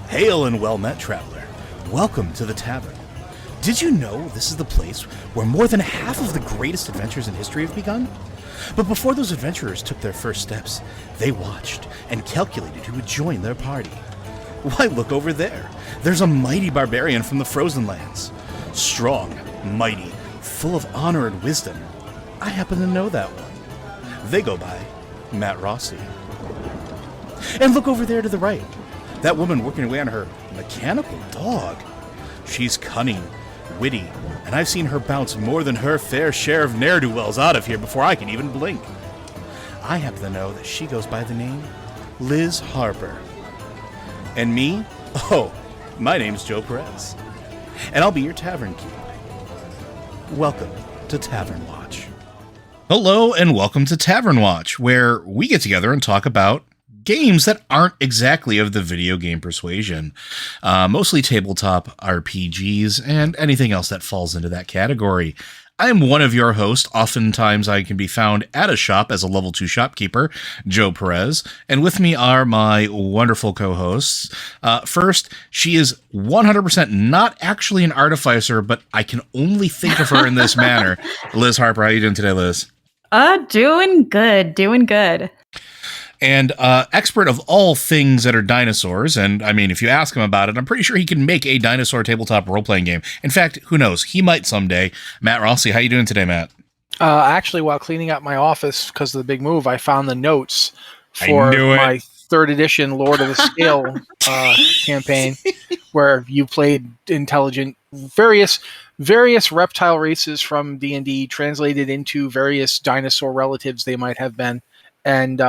Hail and well met, traveler. Welcome to the tavern. Did you know this is the place where more than half of the greatest adventures in history have begun? But before those adventurers took their first steps, they watched and calculated who would join their party. Why, look over there. There's a mighty barbarian from the Frozen Lands. Strong, mighty, full of honor and wisdom. I happen to know that one. They go by Matt Rossi. And look over there to the right. That woman working away on her mechanical dog. She's cunning, witty, and I've seen her bounce more than her fair share of ne'er-do-wells out of here before I can even blink. I happen to know that she goes by the name Liz Harper. And me? Oh, my name's Joe Perez. And I'll be your tavern keep. Welcome to Tavern Watch. Hello and welcome to Tavern Watch, where we get together and talk about games that aren't exactly of the video game persuasion. Mostly tabletop RPGs and anything else that falls into that category. I'm one of your hosts. Oftentimes I can be found at a shop as a level 2 shopkeeper, Joe Perez, and with me are my wonderful co-hosts. First, she is 100% not actually an artificer, but I can only think of her in this manner. Liz Harper, how are you doing today, Liz? Doing good. And expert of all things that are dinosaurs, and I mean, if you ask him about it, I'm pretty sure he can make a dinosaur tabletop role-playing game. In fact, who knows? He might someday. Matt Rossi, how you doing today, Matt? Actually, while cleaning up my office because of the big move, I found the notes for my 3rd edition Lord of the Scale campaign, where you played intelligent various reptile races from D&D translated into various dinosaur relatives they might have been, and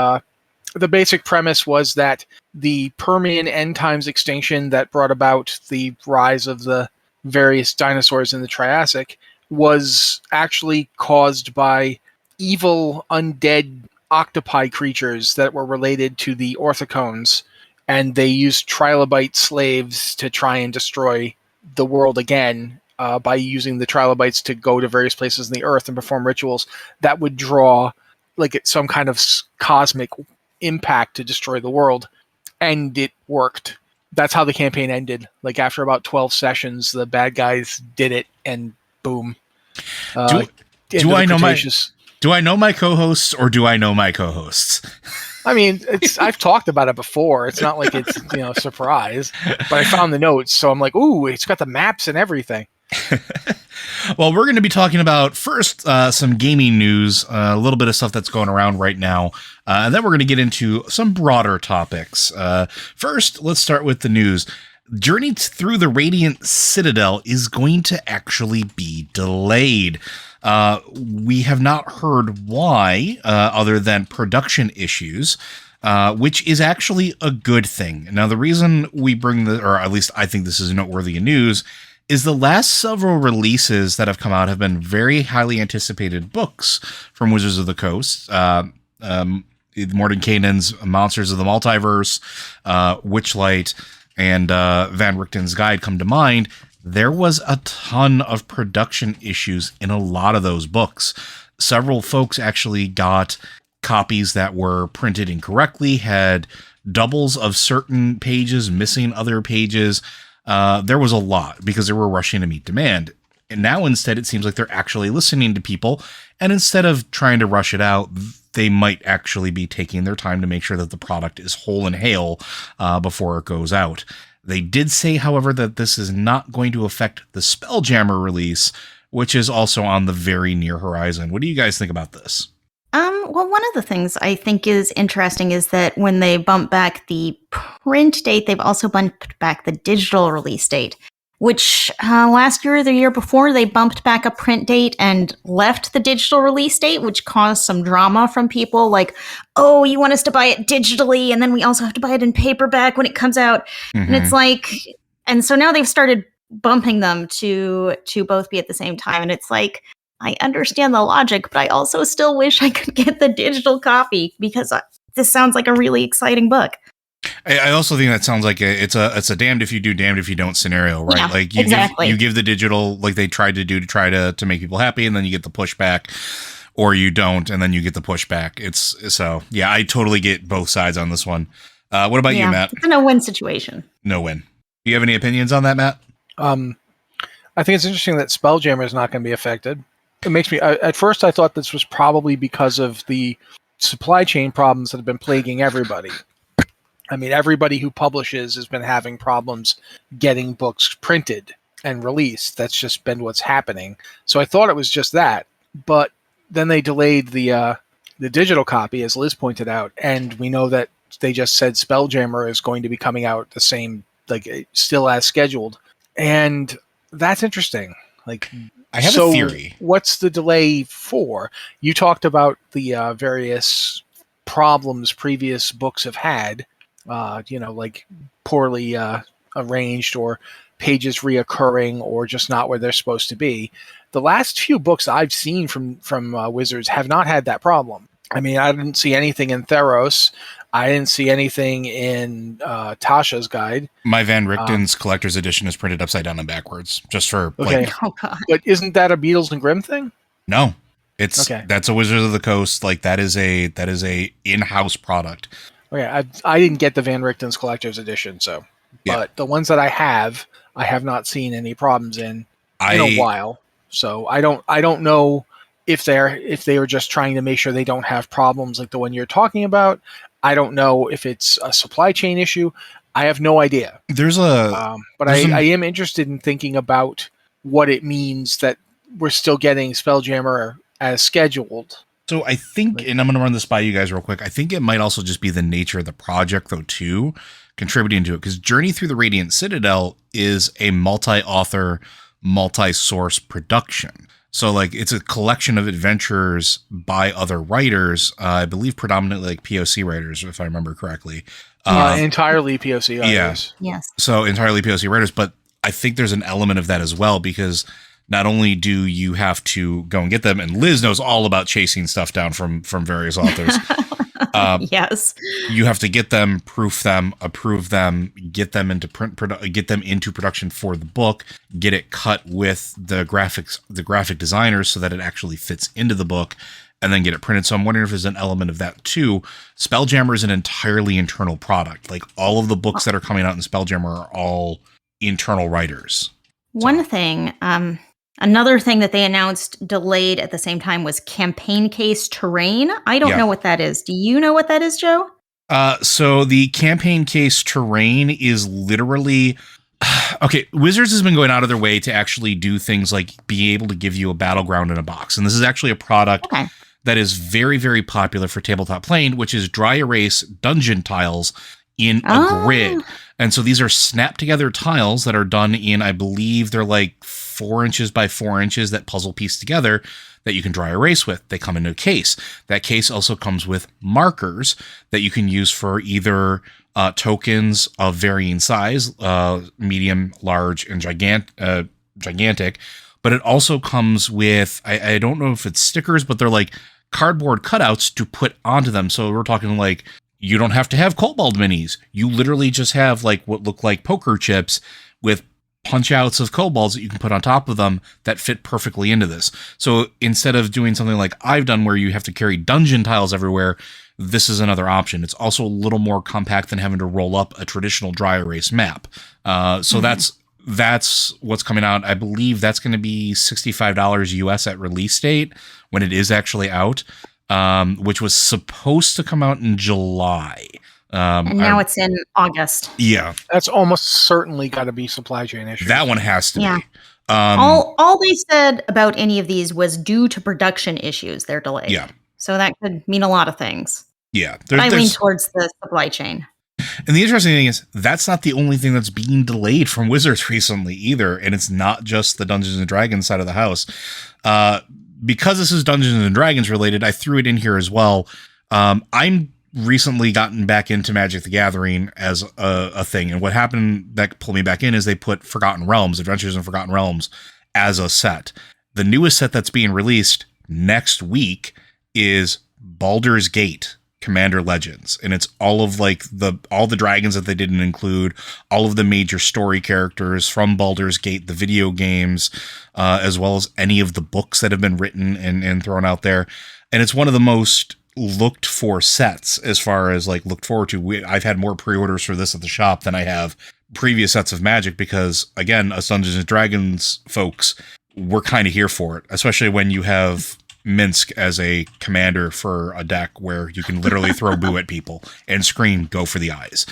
the basic premise was that the Permian end times extinction that brought about the rise of the various dinosaurs in the Triassic was actually caused by evil undead octopi creatures that were related to the orthocones, and they used trilobite slaves to try and destroy the world again by using the trilobites to go to various places in the earth and perform rituals that would draw like some kind of cosmic impact to destroy the world, and it worked. That's how the campaign ended. Like after about 12 sessions, the bad guys did it, and boom. Do I know my co-hosts, or do I know my co-hosts? I mean, I've talked about it before. It's not like it's a surprise, but I found the notes, so I'm like, ooh, it's got the maps and everything. Well, we're going to be talking about first some gaming news, a little bit of stuff that's going around right now, and then we're going to get into some broader topics. First, let's start with the news. Journey Through the Radiant Citadel is going to actually be delayed. We have not heard why, other than production issues, which is actually a good thing. Now, the reason we bring or at least I think this is noteworthy in news, is the last several releases that have come out have been very highly anticipated books from Wizards of the Coast. Mordenkainen's Monsters of the Multiverse, Witchlight, and Van Richten's Guide come to mind. There was a ton of production issues in a lot of those books. Several folks actually got copies that were printed incorrectly, had doubles of certain pages, missing other pages. There was a lot because they were rushing to meet demand. And now instead, it seems like they're actually listening to people. And instead of trying to rush it out, they might actually be taking their time to make sure that the product is whole and hale before it goes out. They did say, however, that this is not going to affect the Spelljammer release, which is also on the very near horizon. What do you guys think about this? Well, one of the things I think is interesting is that when they bump back the print date, they've also bumped back the digital release date, which last year or the year before, they bumped back a print date and left the digital release date, which caused some drama from people like, oh, you want us to buy it digitally, and then we also have to buy it in paperback when it comes out. Mm-hmm. And it's like, And so now they've started bumping them to both be at the same time. And it's like, I understand the logic, but I also still wish I could get the digital copy because this sounds like a really exciting book. I also think that sounds like it's a damned if you do, damned if you don't scenario, right? Yeah, like you exactly. give the digital like they tried to do to try to make people happy, and then you get the pushback, or you don't, and then you get the pushback. Yeah, I totally get both sides on this one. What about you, Matt? It's a no-win situation. No win. Do you have any opinions on that, Matt? I think it's interesting that Spelljammer is not going to be affected. It makes me. At first, I thought this was probably because of the supply chain problems that have been plaguing everybody. I mean, everybody who publishes has been having problems getting books printed and released. That's just been what's happening. So I thought it was just that. But then they delayed the digital copy, as Liz pointed out, and we know that they just said Spelljammer is going to be coming out the same, like still as scheduled, and that's interesting. Like, I have a theory. What's the delay for? You talked about the various problems previous books have had. Like poorly arranged or pages reoccurring or just not where they're supposed to be. The last few books I've seen from Wizards have not had that problem. I mean, I didn't see anything in Theros. I didn't see anything in Tasha's guide. My Van Richten's collector's edition is printed upside down and backwards, just for okay. Oh God! But isn't that a Beatles and Grimm thing? No, that's a Wizards of the Coast. Like that is a in-house product. Okay, I didn't get the Van Richten's collector's edition, but the ones that I have not seen any problems in a while. So I don't know if they were just trying to make sure they don't have problems like the one you're talking about. I don't know if it's a supply chain issue. I have no idea. I am interested in thinking about what it means that we're still getting Spelljammer as scheduled. So I think, and I'm going to run this by you guys real quick, I think it might also just be the nature of the project, though, too, contributing to it. Because Journey Through the Radiant Citadel is a multi-author, multi-source production. So, like, it's a collection of adventures by other writers, I believe predominantly, like, POC writers, if I remember correctly. Entirely POC writers. Yeah. Yes. So, entirely POC writers, but I think there's an element of that as well, because not only do you have to go and get them, and Liz knows all about chasing stuff down from various authors. Yes. You have to get them, proof them, approve them, get them into get them into production for the book, get it cut with the graphic designers so that it actually fits into the book, and then get it printed. So I'm wondering if there's an element of that too. Spelljammer is an entirely internal product. Like all of the books that are coming out in Spelljammer are all internal writers. One thing, another thing that they announced delayed at the same time was campaign case terrain. I don't know what that is. Do you know what that is, Joe? So the campaign case terrain is literally... Okay, Wizards has been going out of their way to actually do things like be able to give you a battleground in a box. And this is actually a product that is very, very popular for tabletop playing, which is dry erase dungeon tiles in a grid. And so these are snap together tiles that are done in, I believe they're like 4 inches by 4 inches that puzzle piece together that you can dry erase with. They come in a case. That case also comes with markers that you can use for either tokens of varying size, medium, large, and gigantic. But it also comes with, I don't know if it's stickers, but they're like cardboard cutouts to put onto them. So we're talking like, you don't have to have Kobold minis. You literally just have like what look like poker chips with punch outs of kobolds that you can put on top of them that fit perfectly into this. So instead of doing something like I've done where you have to carry dungeon tiles everywhere, this is another option. It's also a little more compact than having to roll up a traditional dry erase map. So that's what's coming out. I believe that's going to be $65 US at release date when it is actually out. Which was supposed to come out in July. And now it's in August. Yeah. That's almost certainly got to be supply chain issues. That one has to be. All they said about any of these was due to production issues, they're delayed. Yeah. So that could mean a lot of things. Yeah. But I lean towards the supply chain. And the interesting thing is, that's not the only thing that's being delayed from Wizards recently either. And it's not just the Dungeons & Dragons side of the house. Because this is Dungeons & Dragons related, I threw it in here as well. I'm recently gotten back into Magic the Gathering as a thing. And what happened that pulled me back in is they put Forgotten Realms, Adventures in Forgotten Realms, as a set. The newest set that's being released next week is Baldur's Gate Commander Legends, and it's all of like all the dragons that they didn't include, all of the major story characters from Baldur's Gate, the video games, as well as any of the books that have been written and thrown out there. And it's one of the most looked for sets as far as like looked forward to. I've had more pre-orders for this at the shop than I have previous sets of Magic because, again, us Dungeons and Dragons folks, we're kind of here for it, especially when you have Minsk as a commander for a deck where you can literally throw boo at people and scream, go for the eyes.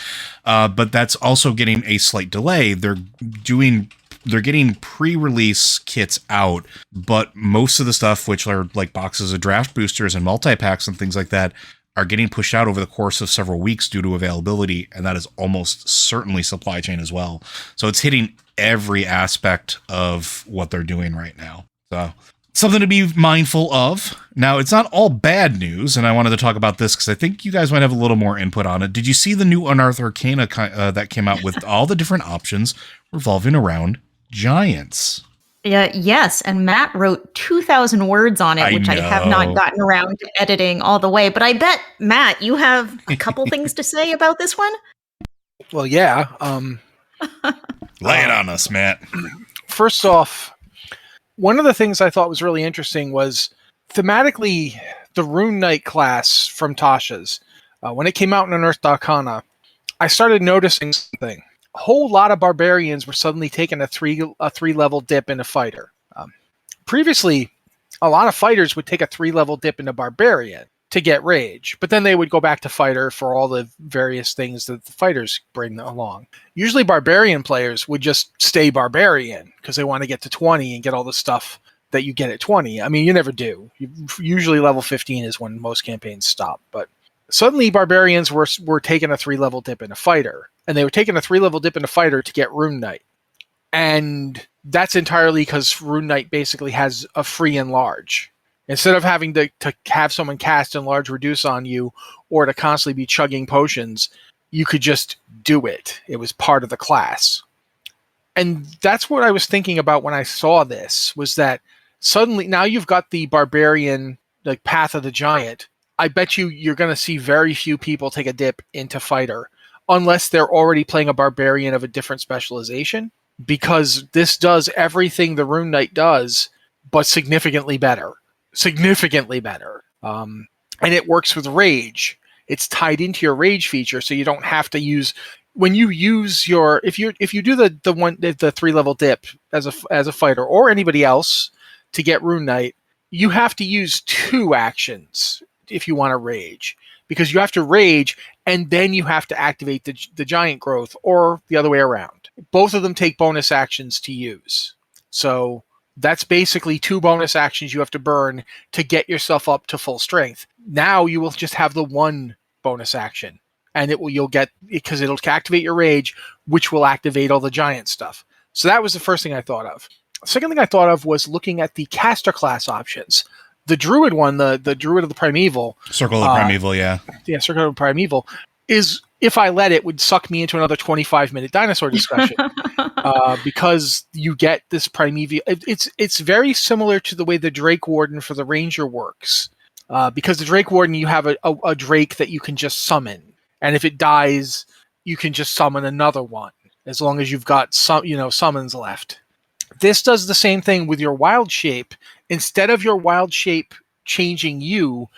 But that's also getting a slight delay. They're getting pre-release kits out, but most of the stuff, which are like boxes of draft boosters and multi-packs and things like that, are getting pushed out over the course of several weeks due to availability, and that is almost certainly supply chain as well. So it's hitting every aspect of what they're doing right now. So something to be mindful of. Now, it's not all bad news, and I wanted to talk about this because I think you guys might have a little more input on it. Did you see the new Unearthed Arcana that came out with all the different options revolving around giants? Yeah, yes, and Matt wrote 2,000 words on it, which I have not gotten around to editing all the way. But I bet, Matt, you have a couple things to say about this one? Well, yeah. Lay it on us, Matt. First off, one of the things I thought was really interesting was thematically the Rune Knight class from Tasha's. When it came out in Unearthed Arcana, I started noticing something. A whole lot of barbarians were suddenly taking a three level dip in a fighter. Previously, a lot of fighters would take a 3-level dip in a barbarian to get rage, but then they would go back to fighter for all the various things that the fighters bring along. Usually barbarian players would just stay barbarian because they want to get to 20 and get all the stuff that you get at 20. I mean, you never do. Usually level 15 is when most campaigns stop, but suddenly barbarians were taking a 3-level dip in a fighter, and they were taking a 3-level dip in a fighter to get Rune Knight. And that's entirely because Rune Knight basically has a free enlarge. Instead of having to have someone cast enlarge reduce on you or to constantly be chugging potions, you could just do it. It was part of the class. And that's what I was thinking about when I saw this, was that suddenly now you've got the barbarian, like Path of the Giant. I bet you're going to see very few people take a dip into fighter unless they're already playing a barbarian of a different specialization, because this does everything the Rune Knight does, but significantly better. Significantly better. And it works with rage. It's tied into your rage feature, so you don't have to use when you use your if you do the 3-level dip as a fighter or anybody else to get Rune Knight, you have to use 2 actions if you want to rage, because you have to rage and then you have to activate the giant growth, or the other way around. Both of them take bonus actions to use. So that's basically 2 bonus actions you have to burn to get yourself up to full strength. Now you will just have the 1 bonus action, and you'll get, because it'll activate your rage, which will activate all the giant stuff. So that was the first thing I thought of. The second thing I thought of was looking at the caster class options. The Druid one, the Druid of the Primeval. Circle of the Primeval, yeah. Yeah, Circle of the Primeval is, if I let it, would suck me into another 25-minute dinosaur discussion. Because you get this Primeval. It's very similar to the way the Drake Warden for the Ranger works. Because the Drake Warden, you have a Drake that you can just summon. And if it dies, you can just summon another one, as long as you've got summons left. This does the same thing with your wild shape. Instead of your wild shape changing you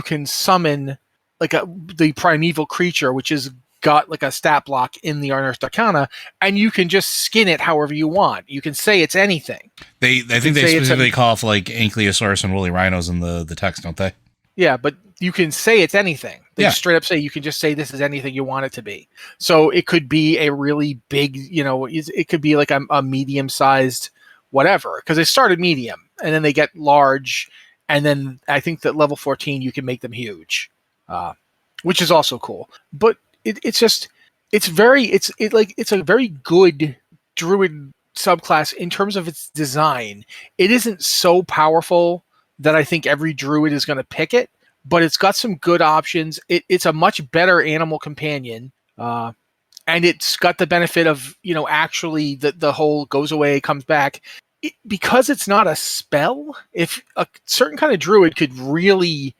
can summon like the primeval creature, which is got like a stat block in the Unearthed Arcana, and you can just skin it however you want. You can say it's anything. I think they specifically call for like Ankylosaurus and woolly rhinos in the text, don't they? Yeah, but you can say it's anything. They straight up say you can just say this is anything you want it to be. So it could be a really big, it could be like a medium-sized whatever, because they started medium, and then they get large, and then I think that level 14 you can make them huge, which is also cool. But it's a very good Druid subclass in terms of its design. It isn't so powerful that I think every Druid is going to pick it, but it's got some good options. It's a much better animal companion. And it's got the benefit of, actually the whole goes away, comes back. Because it's not a spell, if a certain kind of druid could really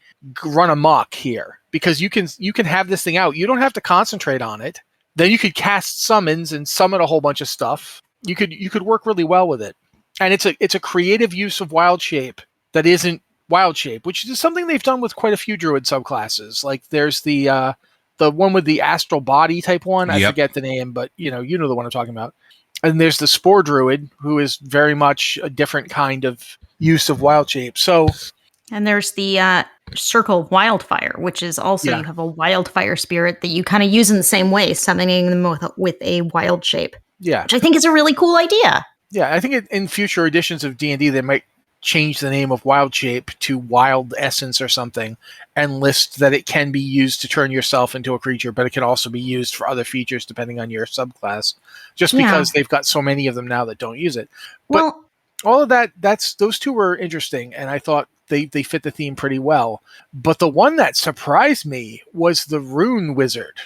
run amok here, because you can have this thing out. You don't have to concentrate on it. Then you could cast summons and summon a whole bunch of stuff. You could work really well with it. And it's a creative use of wild shape that isn't wild shape, which is something they've done with quite a few druid subclasses. Like there's the one with the astral body type one. I forget the name, but you know the one I'm talking about. And there's the spore druid, who is very much a different kind of use of wild shape. And there's the circle of wildfire, which is also you have a wildfire spirit that you kind of use in the same way, summoning them with a wild shape. Yeah, which I think is a really cool idea. Yeah, I think in future editions of D&D, they might change the name of wild shape to wild essence or something, and list that it can be used to turn yourself into a creature, but it can also be used for other features depending on your subclass, just because they've got so many of them now that don't use it. But all of that, those two were interesting, and I thought they fit the theme pretty well. But the one that surprised me was the Rune Wizard,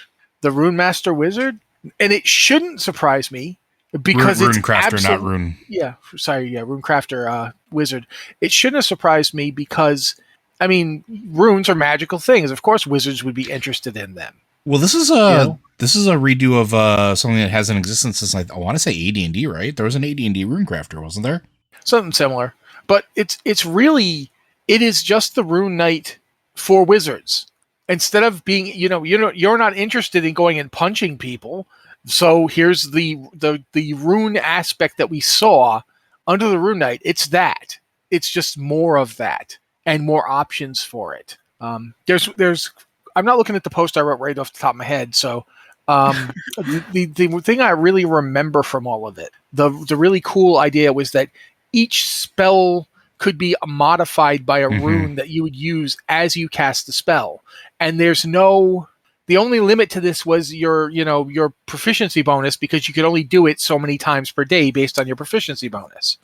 the Rune Master Wizard, and it shouldn't surprise me, because Rune it's Crafter, not Rune. Rune Crafter Wizard. It shouldn't have surprised me because, I mean, runes are magical things. Of course, wizards would be interested in them. Well, this is a redo of something that has an existence since I want to say AD&D, right? There was an AD&D Rune Crafter, wasn't there? Something similar, but it is just the Rune Knight for wizards. Instead of being, you're not interested in going and punching people. So here's the rune aspect that we saw under the Rune Knight. It's that. It's just more of that and more options for it. There's. I'm not looking at the post I wrote right off the top of my head. So the thing I really remember from all of it, the really cool idea was that each spell could be modified by a rune that you would use as you cast the spell, and the only limit to this was your proficiency bonus, because you could only do it so many times per day based on your proficiency bonus.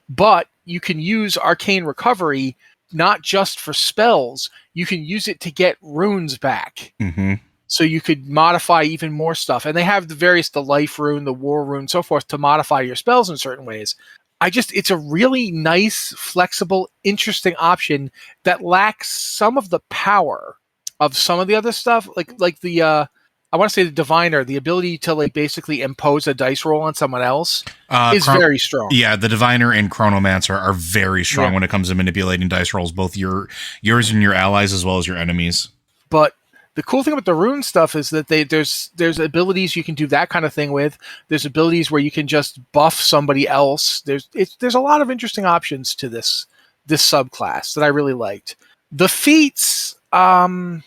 But you can use Arcane Recovery not just for spells. You can use it to get runes back. Mm-hmm. So you could modify even more stuff. And they have the life rune, the war rune, so forth, to modify your spells in certain ways. It's a really nice, flexible, interesting option that lacks some of the power of some of the other stuff, like the I want to say the Diviner, the ability to basically impose a dice roll on someone else is very strong. Yeah, the Diviner and Chronomancer are very strong when it comes to manipulating dice rolls, both yours and your allies as well as your enemies. But the cool thing about the rune stuff is that there's abilities you can do that kind of thing with. There's abilities where you can just buff somebody else. There's a lot of interesting options to this subclass that I really liked. The feats, I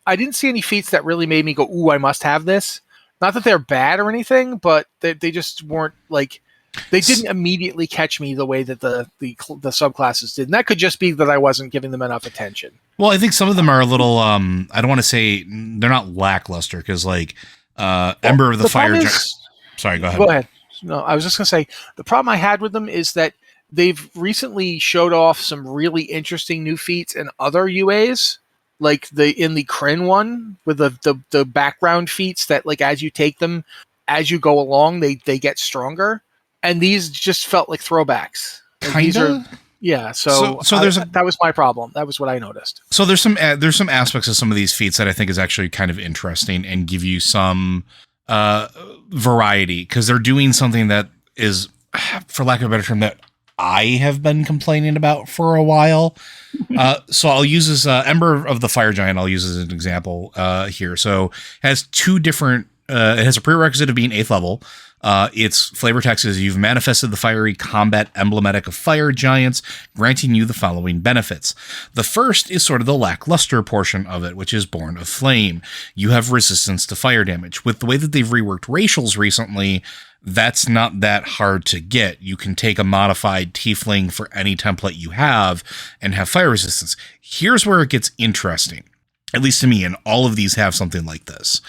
didn't see any feats that really made me go, ooh, I must have this. Not that they're bad or anything, but they just weren't they didn't immediately catch me the way that the subclasses did. And that could just be that I wasn't giving them enough attention. Well, I think some of them are a little, I don't want to say they're not lackluster, because Ember of the Fire. Sorry, go ahead. Go ahead. No, I was just going to say, the problem I had with them is that they've recently showed off some really interesting new feats and other UAs. Like in the Kryn one with the background feats that as you take them, as you go along, they get stronger. And these just felt like throwbacks. Kinda? Yeah. So that was my problem. That was what I noticed. So there's some aspects of some of these feats that I think is actually kind of interesting and give you some variety, because they're doing something that is, for lack of a better term, that I have been complaining about for a while. So I'll use this Ember of the Fire Giant. I'll use as an example here. So it has two different. It has a prerequisite of being 8th level. Its flavor text is: you've manifested the fiery combat emblematic of fire giants, granting you the following benefits. The first is sort of the lackluster portion of it, which is Born of Flame. You have resistance to fire damage. With the way that they've reworked racials recently, that's not that hard to get. You can take a modified tiefling for any template you have and have fire resistance. Here's where it gets interesting, at least to me, and all of these have something like this.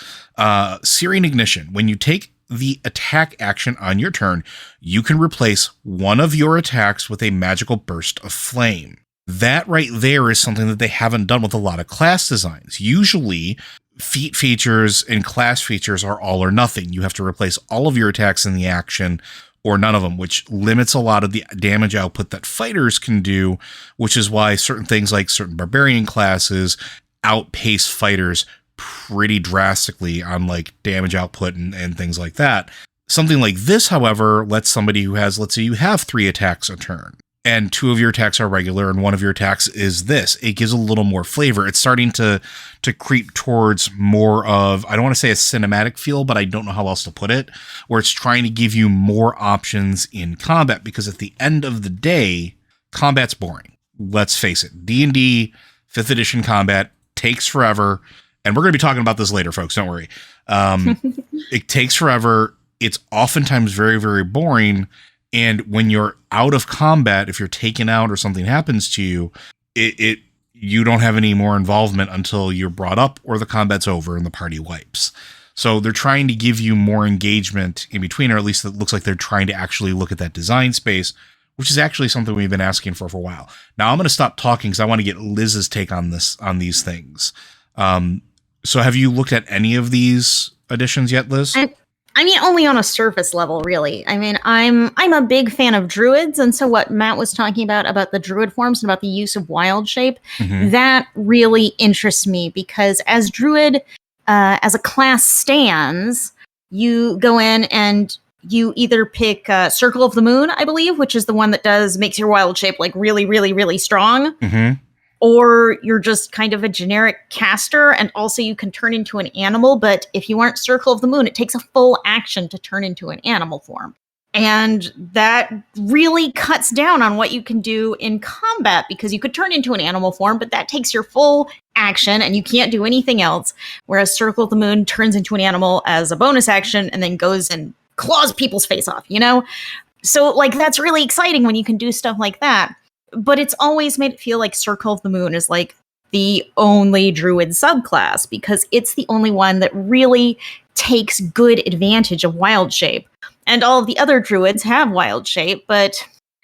Searing Ignition. When you take the attack action on your turn, you can replace one of your attacks with a magical burst of flame. That right there is something that they haven't done with a lot of class designs. Usually, feat features and class features are all or nothing. You have to replace all of your attacks in the action or none of them, which limits a lot of the damage output that fighters can do, which is why certain things like certain barbarian classes outpace fighters pretty drastically on like damage output and things like that. Something like this, however, lets somebody who has, let's say you have 3 attacks a turn, and 2 of your attacks are regular and 1 of your attacks is this. It gives a little more flavor. It's starting to creep towards more of, I don't want to say a cinematic feel, but I don't know how else to put it, where it's trying to give you more options in combat, because at the end of the day, combat's boring. Let's face it. D&D 5th edition combat takes forever, and we're going to be talking about this later, folks. Don't worry. It takes forever. It's oftentimes very, very boring. And when you're out of combat, if you're taken out or something happens to you, you don't have any more involvement until you're brought up or the combat's over and the party wipes. So they're trying to give you more engagement in between, or at least it looks like they're trying to actually look at that design space, which is actually something we've been asking for a while. Now I'm going to stop talking because I want to get Liz's take on these things. So have you looked at any of these additions yet, Liz? I mean, only on a surface level, really. I mean, I'm a big fan of druids, and so what Matt was talking about the druid forms and about the use of wild shape, that really interests me, because as druid, as a class stands, you go in and you either pick Circle of the Moon, I believe, which is the one that makes your wild shape like really, really, really strong. Or you're just kind of a generic caster, and also you can turn into an animal, but if you aren't Circle of the Moon, it takes a full action to turn into an animal form. And that really cuts down on what you can do in combat, because you could turn into an animal form, but that takes your full action and you can't do anything else. Whereas Circle of the Moon turns into an animal as a bonus action and then goes and claws people's face off, you know? So like, that's really exciting when you can do stuff like that. But it's always made it feel like Circle of the Moon is like the only druid subclass, because it's the only one that really takes good advantage of wild shape. And all of the other druids have wild shape, but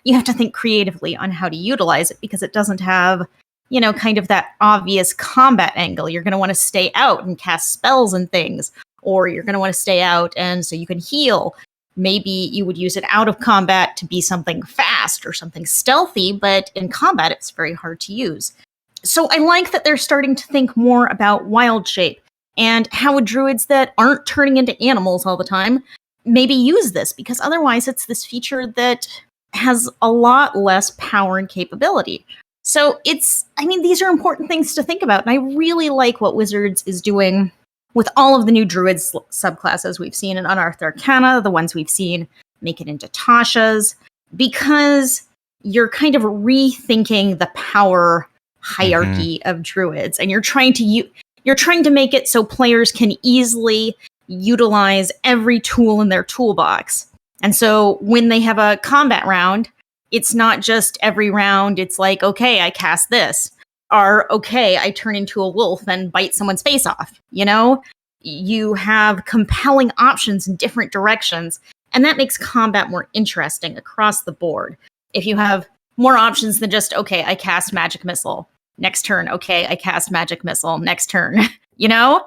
you have to think creatively on how to utilize it, because it doesn't have, you know, kind of that obvious combat angle. You're going to want to stay out and cast spells and things, or you're going to want to stay out and so you can heal. Maybe you would use it out of combat to be something fast or something stealthy, but in combat, it's very hard to use. So I like that they're starting to think more about wild shape, and how would druids that aren't turning into animals all the time maybe use this, because otherwise it's this feature that has a lot less power and capability. So these are important things to think about, and I really like what Wizards is doing with all of the new druid subclasses we've seen in Unearthed Arcana, the ones we've seen make it into Tasha's, because you're kind of rethinking the power hierarchy of druids, and you're trying to make it so players can easily utilize every tool in their toolbox. And so when they have a combat round, it's not just every round, it's like, okay, I cast this. Or, okay, I turn into a wolf and bite someone's face off, you know? You have compelling options in different directions, and that makes combat more interesting across the board. If you have more options than just, okay, I cast magic missile. Next turn, okay, I cast magic missile. Next turn, you know?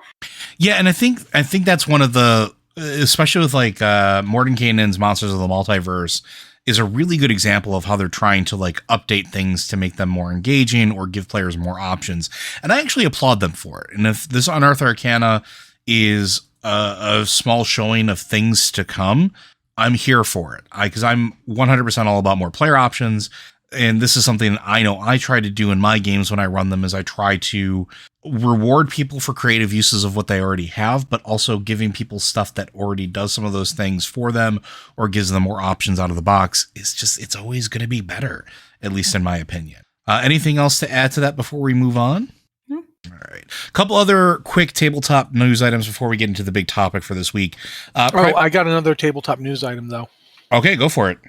Yeah, and I think that's one of the, especially with like Mordenkainen's Monsters of the Multiverse, is a really good example of how they're trying to like update things to make them more engaging or give players more options. And I actually applaud them for it. And if this Unearthed Arcana is a small showing of things to come, I'm here for it. Because I'm 100% all about more player options. And this is something I know I try to do in my games when I run them, is I try to reward people for creative uses of what they already have, but also giving people stuff that already does some of those things for them or gives them more options out of the box. It's always going to be better, at least in my opinion. Anything else to add to that before we move on? No. All right. A couple other quick tabletop news items before we get into the big topic for this week. I got another tabletop news item, though. Okay, go for it.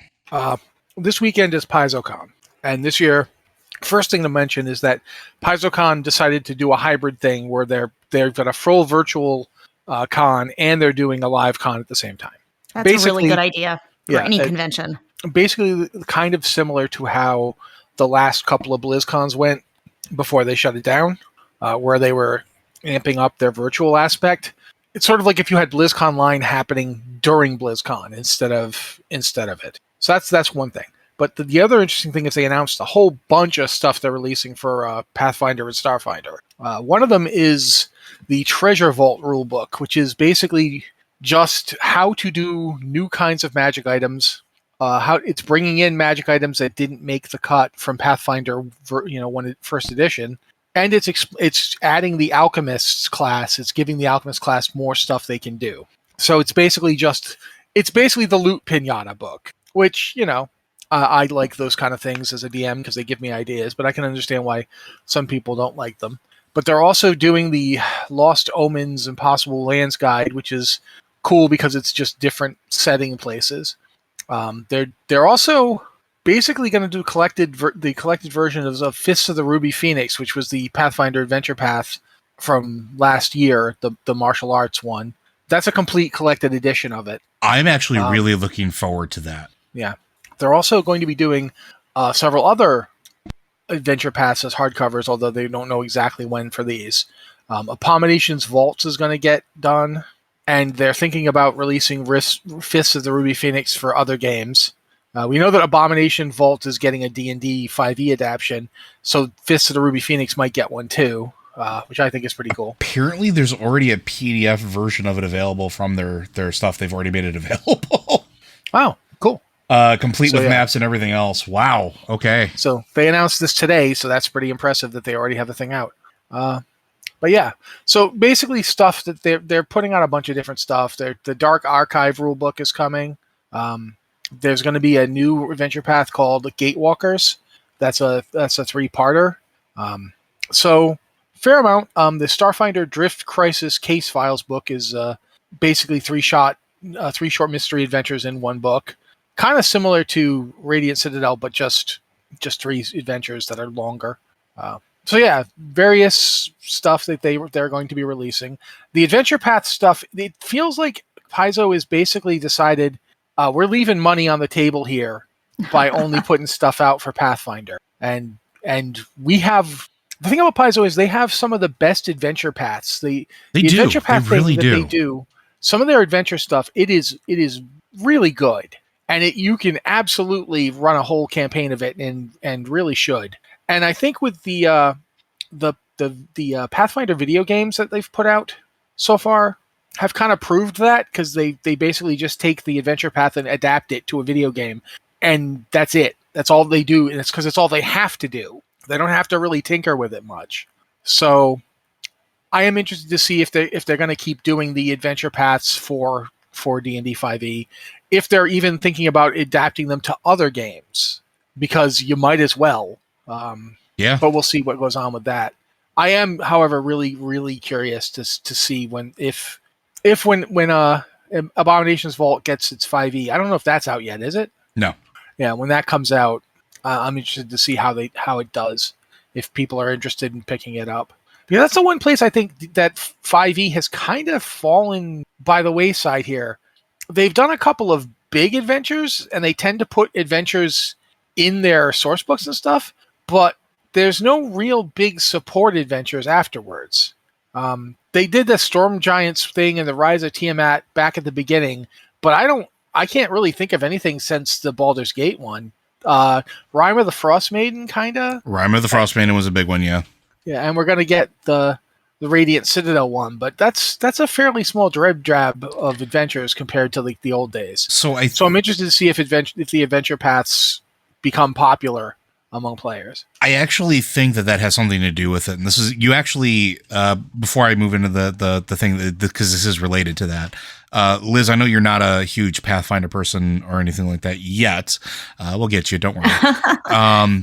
This weekend is PaizoCon, and this year, first thing to mention is that PaizoCon decided to do a hybrid thing where they've got a full virtual con and they're doing a live con at the same time. That's a really good idea for any convention. Basically, kind of similar to how the last couple of BlizzCons went before they shut it down, where they were amping up their virtual aspect. It's sort of like if you had BlizzCon Line happening during BlizzCon instead of it. So that's one thing. But the other interesting thing is they announced a whole bunch of stuff they're releasing for Pathfinder and Starfinder. One of them is the Treasure Vault Rulebook, which is basically just how to do new kinds of magic items. How it's bringing in magic items that didn't make the cut from Pathfinder, first edition, and it's adding the Alchemist's class. It's giving the Alchemist class more stuff they can do. So it's basically the Loot Pinata book, which I like those kind of things as a DM because they give me ideas, but I can understand why some people don't like them. But they're also doing the Lost Omens Impossible Lands guide, which is cool because it's just different setting places. They're also basically going to do the collected version of Fists of the Ruby Phoenix, which was the Pathfinder Adventure Path from last year, the martial arts one. That's a complete collected edition of it. I'm actually really looking forward to that. Yeah. They're also going to be doing several other adventure paths as hardcovers, although they don't know exactly when for these. Abomination's Vaults is going to get done, and they're thinking about releasing Fists of the Ruby Phoenix for other games. We know that Abomination Vault is getting a D&D 5e adaptation, so Fists of the Ruby Phoenix might get one too, which I think is pretty cool. Apparently there's already a PDF version of it available from their stuff. They've already made it available. Wow, cool. Complete with maps and everything else. Wow. Okay. So they announced this today, so that's pretty impressive that they already have the thing out. But yeah, so basically stuff that they're putting out a bunch of different stuff. The Dark Archive rulebook is coming. There's going to be a new adventure path called Gatewalkers. That's a 3-parter. So fair amount. The Starfinder Drift Crisis Case Files book is basically 3 short mystery adventures in one book. Kind of similar to Radiant Citadel, but just 3 adventures that are longer. So yeah, various stuff that they're going to be releasing. The Adventure Path stuff, it feels like Paizo has basically decided we're leaving money on the table here by only putting stuff out for Pathfinder. And we have the thing about Paizo is they have some of the best adventure paths. The adventure path thing that they do, some of their adventure stuff, it is really good. And you can absolutely run a whole campaign of it, and really should. And I think with the Pathfinder video games that they've put out so far have kind of proved that, because they basically just take the adventure path and adapt it to a video game, and that's it. That's all they do, and it's because it's all they have to do. They don't have to really tinker with it much. So I am interested to see if they're going to keep doing the adventure paths for D&D 5e. If they're even thinking about adapting them to other games, because you might as well. Yeah. But we'll see what goes on with that. I am, however, really, really curious to see when Abomination's Vault gets its 5e. I don't know if that's out yet, is it? No. Yeah, when that comes out, I'm interested to see how it does, if people are interested in picking it up. Yeah, that's the one place I think that 5e has kind of fallen by the wayside here. They've done a couple of big adventures, and they tend to put adventures in their source books and stuff, but there's no real big support adventures afterwards. They did the Storm Giants thing and the Rise of Tiamat back at the beginning, but I can't really think of anything since the Baldur's Gate one. Rime of the Frost Maiden, kind of. Rime of the Frost Maiden was a big one, yeah. Yeah, and we're gonna get the Radiant Citadel one, but that's a fairly small drab of adventures compared to like the old days. So I'm interested to see if the adventure paths become popular among players. I actually think that has something to do with it. And this is, you actually, before I move into the thing, because this is related to that, Liz, I know you're not a huge Pathfinder person or anything like that yet. We'll get you, don't worry.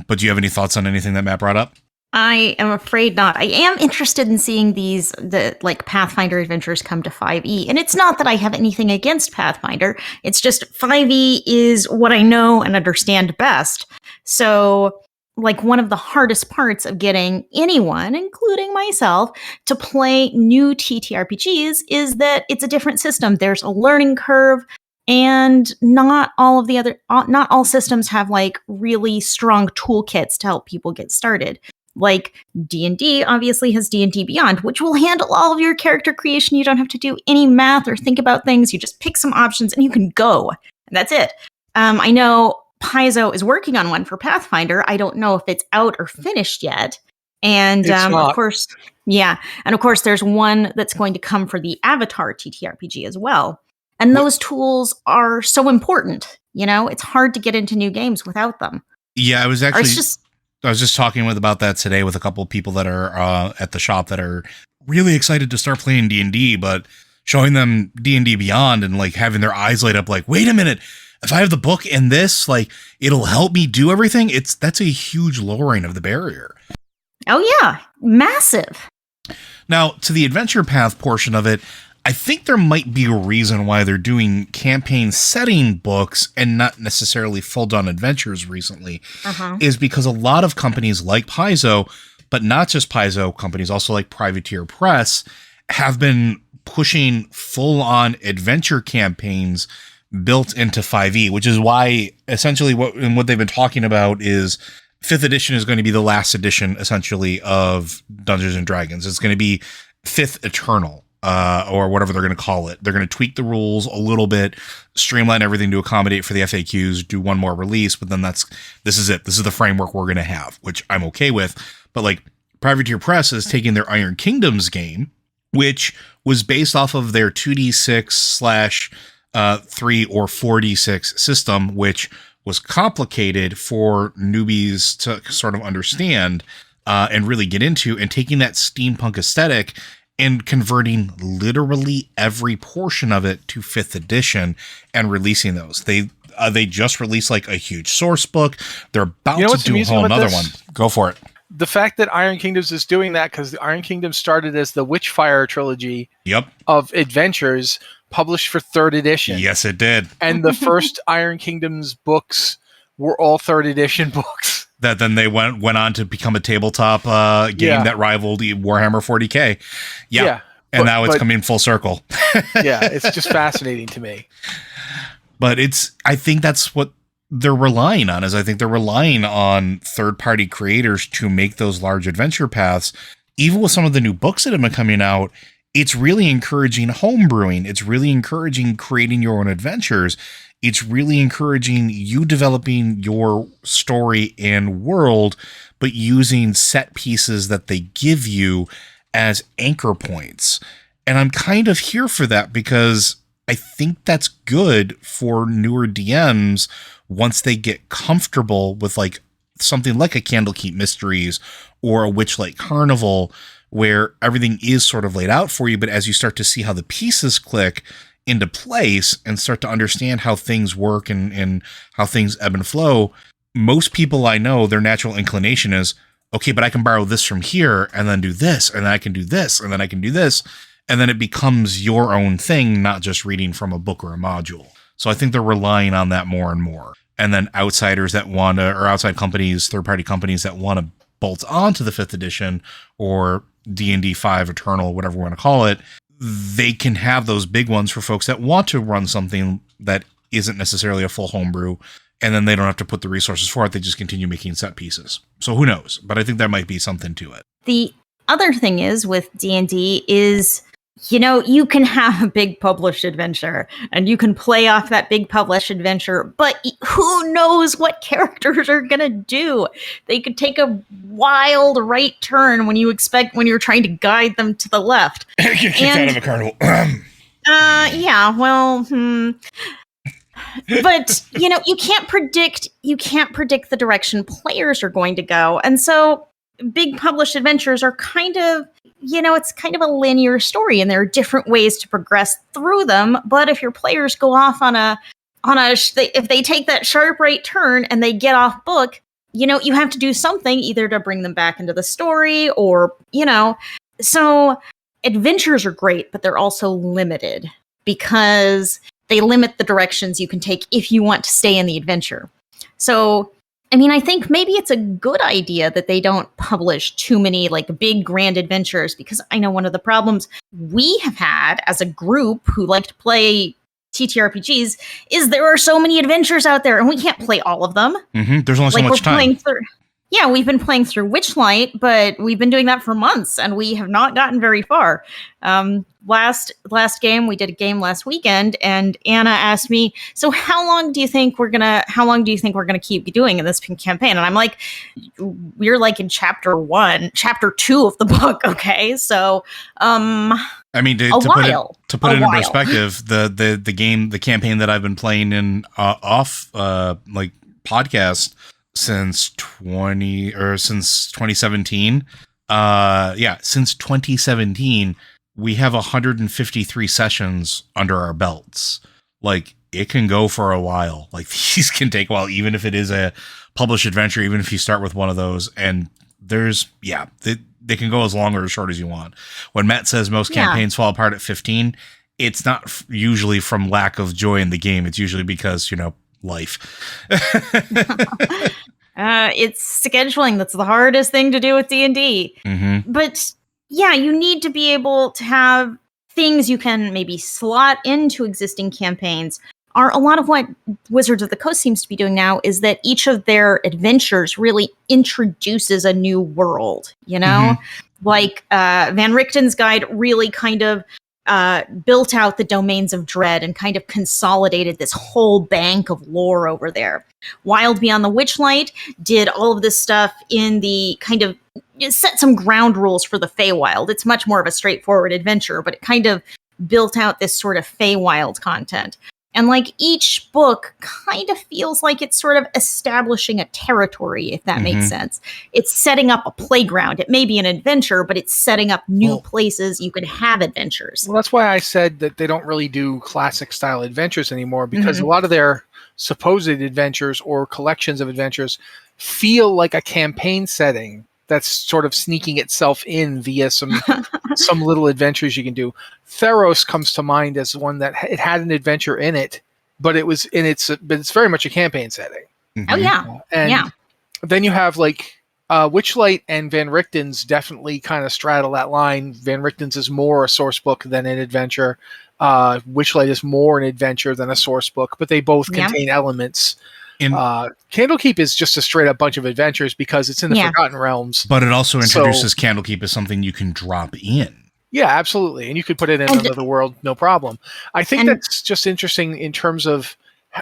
But do you have any thoughts on anything that Matt brought up? I am afraid not. I am interested in seeing the Pathfinder adventures come to 5e. And it's not that I have anything against Pathfinder. It's just 5e is what I know and understand best. So, one of the hardest parts of getting anyone, including myself, to play new TTRPGs is that it's a different system. There's a learning curve. And not all systems have like really strong toolkits to help people get started. Like D&D obviously has D&D Beyond, which will handle all of your character creation. You don't have to do any math or think about things. You just pick some options and you can go. And that's it. I know Paizo is working on one for Pathfinder. I don't know if it's out or finished yet. And of course, and of course, there's one that's going to come for the Avatar TTRPG as well. And those tools are so important. You know, it's hard to get into new games without them. Yeah, I was just talking about that today with a couple of people that are at the shop that are really excited to start playing D&D, but showing them D&D Beyond and like having their eyes light up like, wait a minute, if I have the book and this, like, it'll help me do everything. That's a huge lowering of the barrier. Oh yeah, massive. Now, to the adventure path portion of it, I think there might be a reason why they're doing campaign setting books and not necessarily full-done adventures recently, is because a lot of companies like Paizo, but not just Paizo, companies also like Privateer Press, have been pushing full-on adventure campaigns built into 5e, which is why essentially what they've been talking about is 5th edition is going to be the last edition essentially of Dungeons and Dragons. It's going to be 5th Eternal. Or whatever they're going to call it. They're going to tweak the rules a little bit, streamline everything to accommodate for the FAQs, do one more release, but then this is it. This is the framework we're going to have, which I'm okay with. But like Privateer Press is taking their Iron Kingdoms game, which was based off of their 2d6 / 3 or 4d6 system, which was complicated for newbies to sort of understand and really get into, and taking that steampunk aesthetic and converting literally every portion of it to 5th edition and releasing those. They just released like a huge source book. They're about to do a whole another one. Go for it. The fact that Iron Kingdoms is doing that, because the Iron Kingdoms started as the Witchfire trilogy of adventures published for 3rd edition. Yes, it did. And the first Iron Kingdoms books were all 3rd edition books. That then they went on to become a tabletop game that rivaled Warhammer 40K. Yeah. And now it's coming full circle. Yeah, it's just fascinating to me. But I think that's what they're relying on, I think they're relying on third-party creators to make those large adventure paths. Even with some of the new books that have been coming out, it's really encouraging homebrewing. It's really encouraging creating your own adventures. It's really encouraging you developing your story and world, but using set pieces that they give you as anchor points. And I'm kind of here for that because I think that's good for newer DMs once they get comfortable with like something like a Candlekeep Mysteries or a Witchlight Carnival, where everything is sort of laid out for you. But as you start to see how the pieces click into place and start to understand how things work and how things ebb and flow, most people I know, their natural inclination is, okay, but I can borrow this from here and then do this, and then I can do this, and then I can do this. And then it becomes your own thing, not just reading from a book or a module. So I think they're relying on that more and more. And then outsiders that want to, or outside companies, third-party companies that want to bolt onto the 5th edition or D&D 5 Eternal, whatever we want to call it, they can have those big ones for folks that want to run something that isn't necessarily a full homebrew, and then they don't have to put the resources for it. They just continue making set pieces. So who knows? But I think there might be something to it. The other thing is with D&D is, you know, you can have a big published adventure and you can play off that big published adventure, but who knows what characters are going to do? They could take a wild right turn when you're trying to guide them to the left. Get kicked out of a carnival. But, you know, you can't predict the direction players are going to go. And so big published adventures are kind of, you know, it's kind of a linear story, and there are different ways to progress through them. But if your players go off if they take that sharp right turn and they get off book, you know, you have to do something either to bring them back into the story or, you know, so adventures are great, but they're also limited because they limit the directions you can take if you want to stay in the adventure. So, I mean, I think maybe it's a good idea that they don't publish too many like big grand adventures, because I know one of the problems we have had as a group who like to play TTRPGs is there are so many adventures out there, and we can't play all of them. Mm-hmm. There's only so Like, much time. We've been playing through Witchlight, but we've been doing that for months, and we have not gotten very far. Last game, we did a game last weekend, and Anna asked me, "So how long do you think we're gonna keep doing in this campaign?" And I'm like, "We're like in chapter 2 of the book, okay? So, I mean, to put it in perspective, the campaign that I've been playing in like podcast since 2017. Since 2017, we have 153 sessions under our belts. Like, it can go for a while. Like, these can take a while, even if it is a published adventure, even if you start with one of those. And they can go as long or as short as you want. When Matt says most campaigns fall apart at 15, it's not usually from lack of joy in the game. It's usually because, life. It's scheduling that's the hardest thing to do with D&D. Mm-hmm. But yeah, you need to be able to have things you can maybe slot into existing campaigns. A lot of what Wizards of the Coast seems to be doing now is that each of their adventures really introduces a new world, Mm-hmm. Like Van Richten's Guide really kind of built out the domains of dread and kind of consolidated this whole bank of lore over there. Wild Beyond the Witchlight did all of this stuff in the kind of set some ground rules for the Feywild. It's much more of a straightforward adventure, but it kind of built out this sort of Feywild content. And like each book kind of feels like it's sort of establishing a territory, if that makes sense. It's setting up a playground. It may be an adventure, but it's setting up new places you can have adventures. Well, that's why I said that they don't really do classic style adventures anymore, because a lot of their supposed adventures or collections of adventures feel like a campaign setting that's sort of sneaking itself in via some little adventures you can do. Theros comes to mind as one that it had an adventure in it, but it's very much a campaign setting. Oh yeah, and then you have like Witchlight and Van Richten's definitely kind of straddle that line. Van Richten's is more a source book than an adventure. Witchlight is more an adventure than a source book, but they both contain elements. Candlekeep is just a straight up bunch of adventures because it's in the Forgotten Realms. But it also introduces Candlekeep as something you can drop in. Yeah, absolutely. And you could put it in another world, no problem. I think that's just interesting in terms of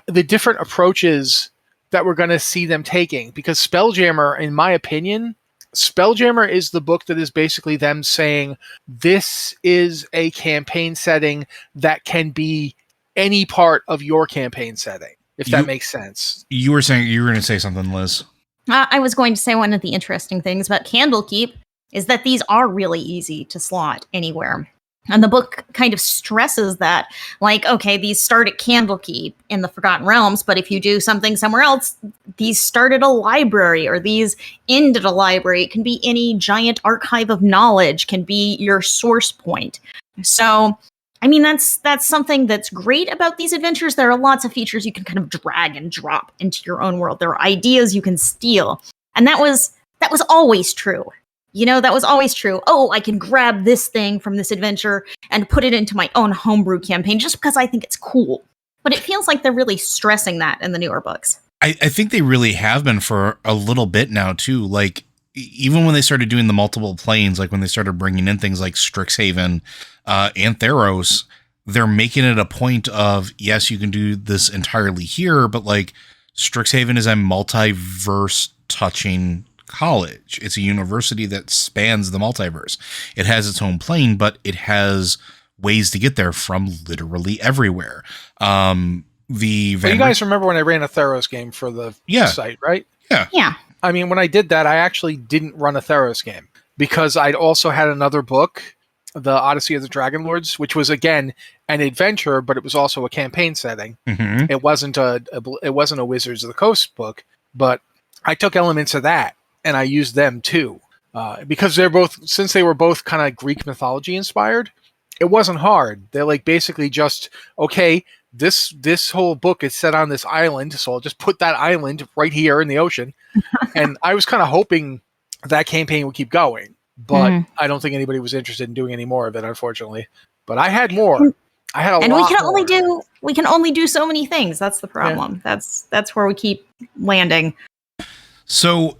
the different approaches that we're going to see them taking. Because Spelljammer, in my opinion, Spelljammer is the book that is basically them saying, this is a campaign setting that can be any part of your campaign setting. If that makes sense. You were going to say something, Liz. I was going to say one of the interesting things about Candlekeep is that these are really easy to slot anywhere. And the book kind of stresses that, like, okay, these start at Candlekeep in the Forgotten Realms, but if you do something somewhere else, these start at a library or these end at a library. It can be any giant archive of knowledge, can be your source point. So, I mean, that's something that's great about these adventures. There are lots of features you can kind of drag and drop into your own world. There are ideas you can steal. And that was always true. That was always true. Oh, I can grab this thing from this adventure and put it into my own homebrew campaign just because I think it's cool. But it feels like they're really stressing that in the newer books. I think they really have been for a little bit now, too. Like, even when they started doing the multiple planes, like when they started bringing in things like Strixhaven and Theros, they're making it a point of, yes, you can do this entirely here, but like Strixhaven is a multiverse touching college. It's a university that spans the multiverse. It has its own plane, but it has ways to get there from literally everywhere. You guys remember when I ran a Theros game for the site, right? Yeah. I mean, when I did that, I actually didn't run a Theros game because I'd also had another book, The Odyssey of the Dragon Lords, which was, again, an adventure, but it was also a campaign setting. Mm-hmm. It wasn't a Wizards of the Coast book, but I took elements of that and I used them too. Because since they were both kind of Greek mythology inspired, it wasn't hard. They're like basically just, okay, this whole book is set on this island, so I'll just put that island right here in the ocean. And I was kind of hoping that campaign would keep going, but I don't think anybody was interested in doing any more of it, unfortunately. But I had more. I had a and lot we can only do so many things. That's the problem. Yeah. That's where we keep landing. So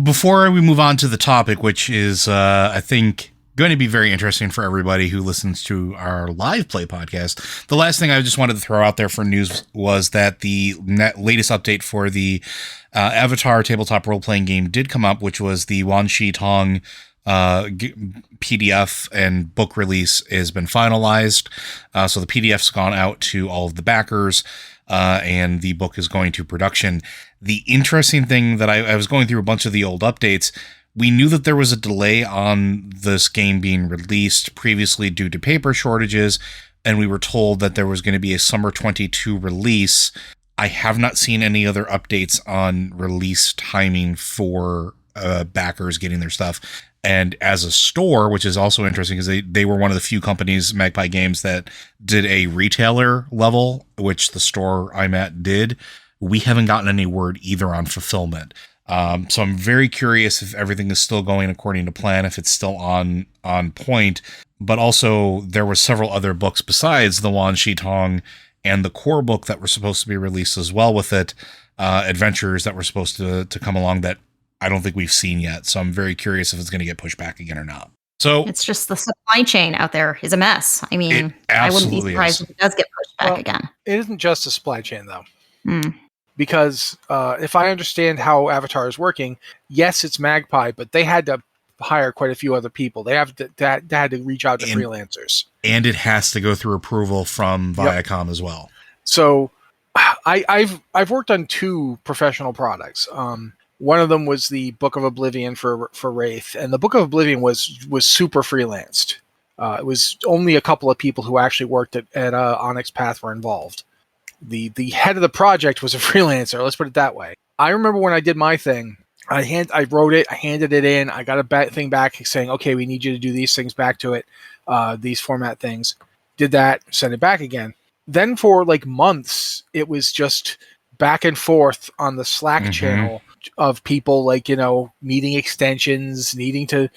before we move on to the topic, which is I think going to be very interesting for everybody who listens to our live play podcast, the last thing I just wanted to throw out there for news was that the latest update for the Avatar tabletop role-playing game did come up, which was the Wan Shi Tong PDF and book release has been finalized. So the PDF's gone out to all of the backers, and the book is going to production. The interesting thing that I was going through a bunch of the old updates. We knew that there was a delay on this game being released previously due to paper shortages, and we were told that there was going to be a summer 22 release. I have not seen any other updates on release timing for backers getting their stuff. And as a store, which is also interesting because they were one of the few companies, Magpie Games, that did a retailer level, which the store I'm at did. We haven't gotten any word either on fulfillment. So I'm very curious if everything is still going according to plan, if it's still on point. But also, there were several other books besides the Wan Shi Tong and the core book that were supposed to be released as well with it, adventures that were supposed to come along that I don't think we've seen yet. So I'm very curious if it's going to get pushed back again or not. So it's just the supply chain out there is a mess. I mean, I wouldn't be surprised if it does get pushed back again. It isn't just a supply chain, though. Because if I understand how Avatar is working, yes, it's Magpie, but they had to hire quite a few other people. They had to reach out to freelancers. And it has to go through approval from Viacom as well. So I've worked on 2 professional products. One of them was the Book of Oblivion for Wraith, and the Book of Oblivion was super freelanced. It was only a couple of people who actually worked at Onyx Path were involved. The head of the project was a freelancer. Let's put it that way. I remember when I did my thing, I wrote it, I handed it in, I got a thing back saying, okay, we need you to do these things back to it, these format things. Did that, send it back again. Then for like months, it was just back and forth on the Slack channel of people like, needing extensions, needing to,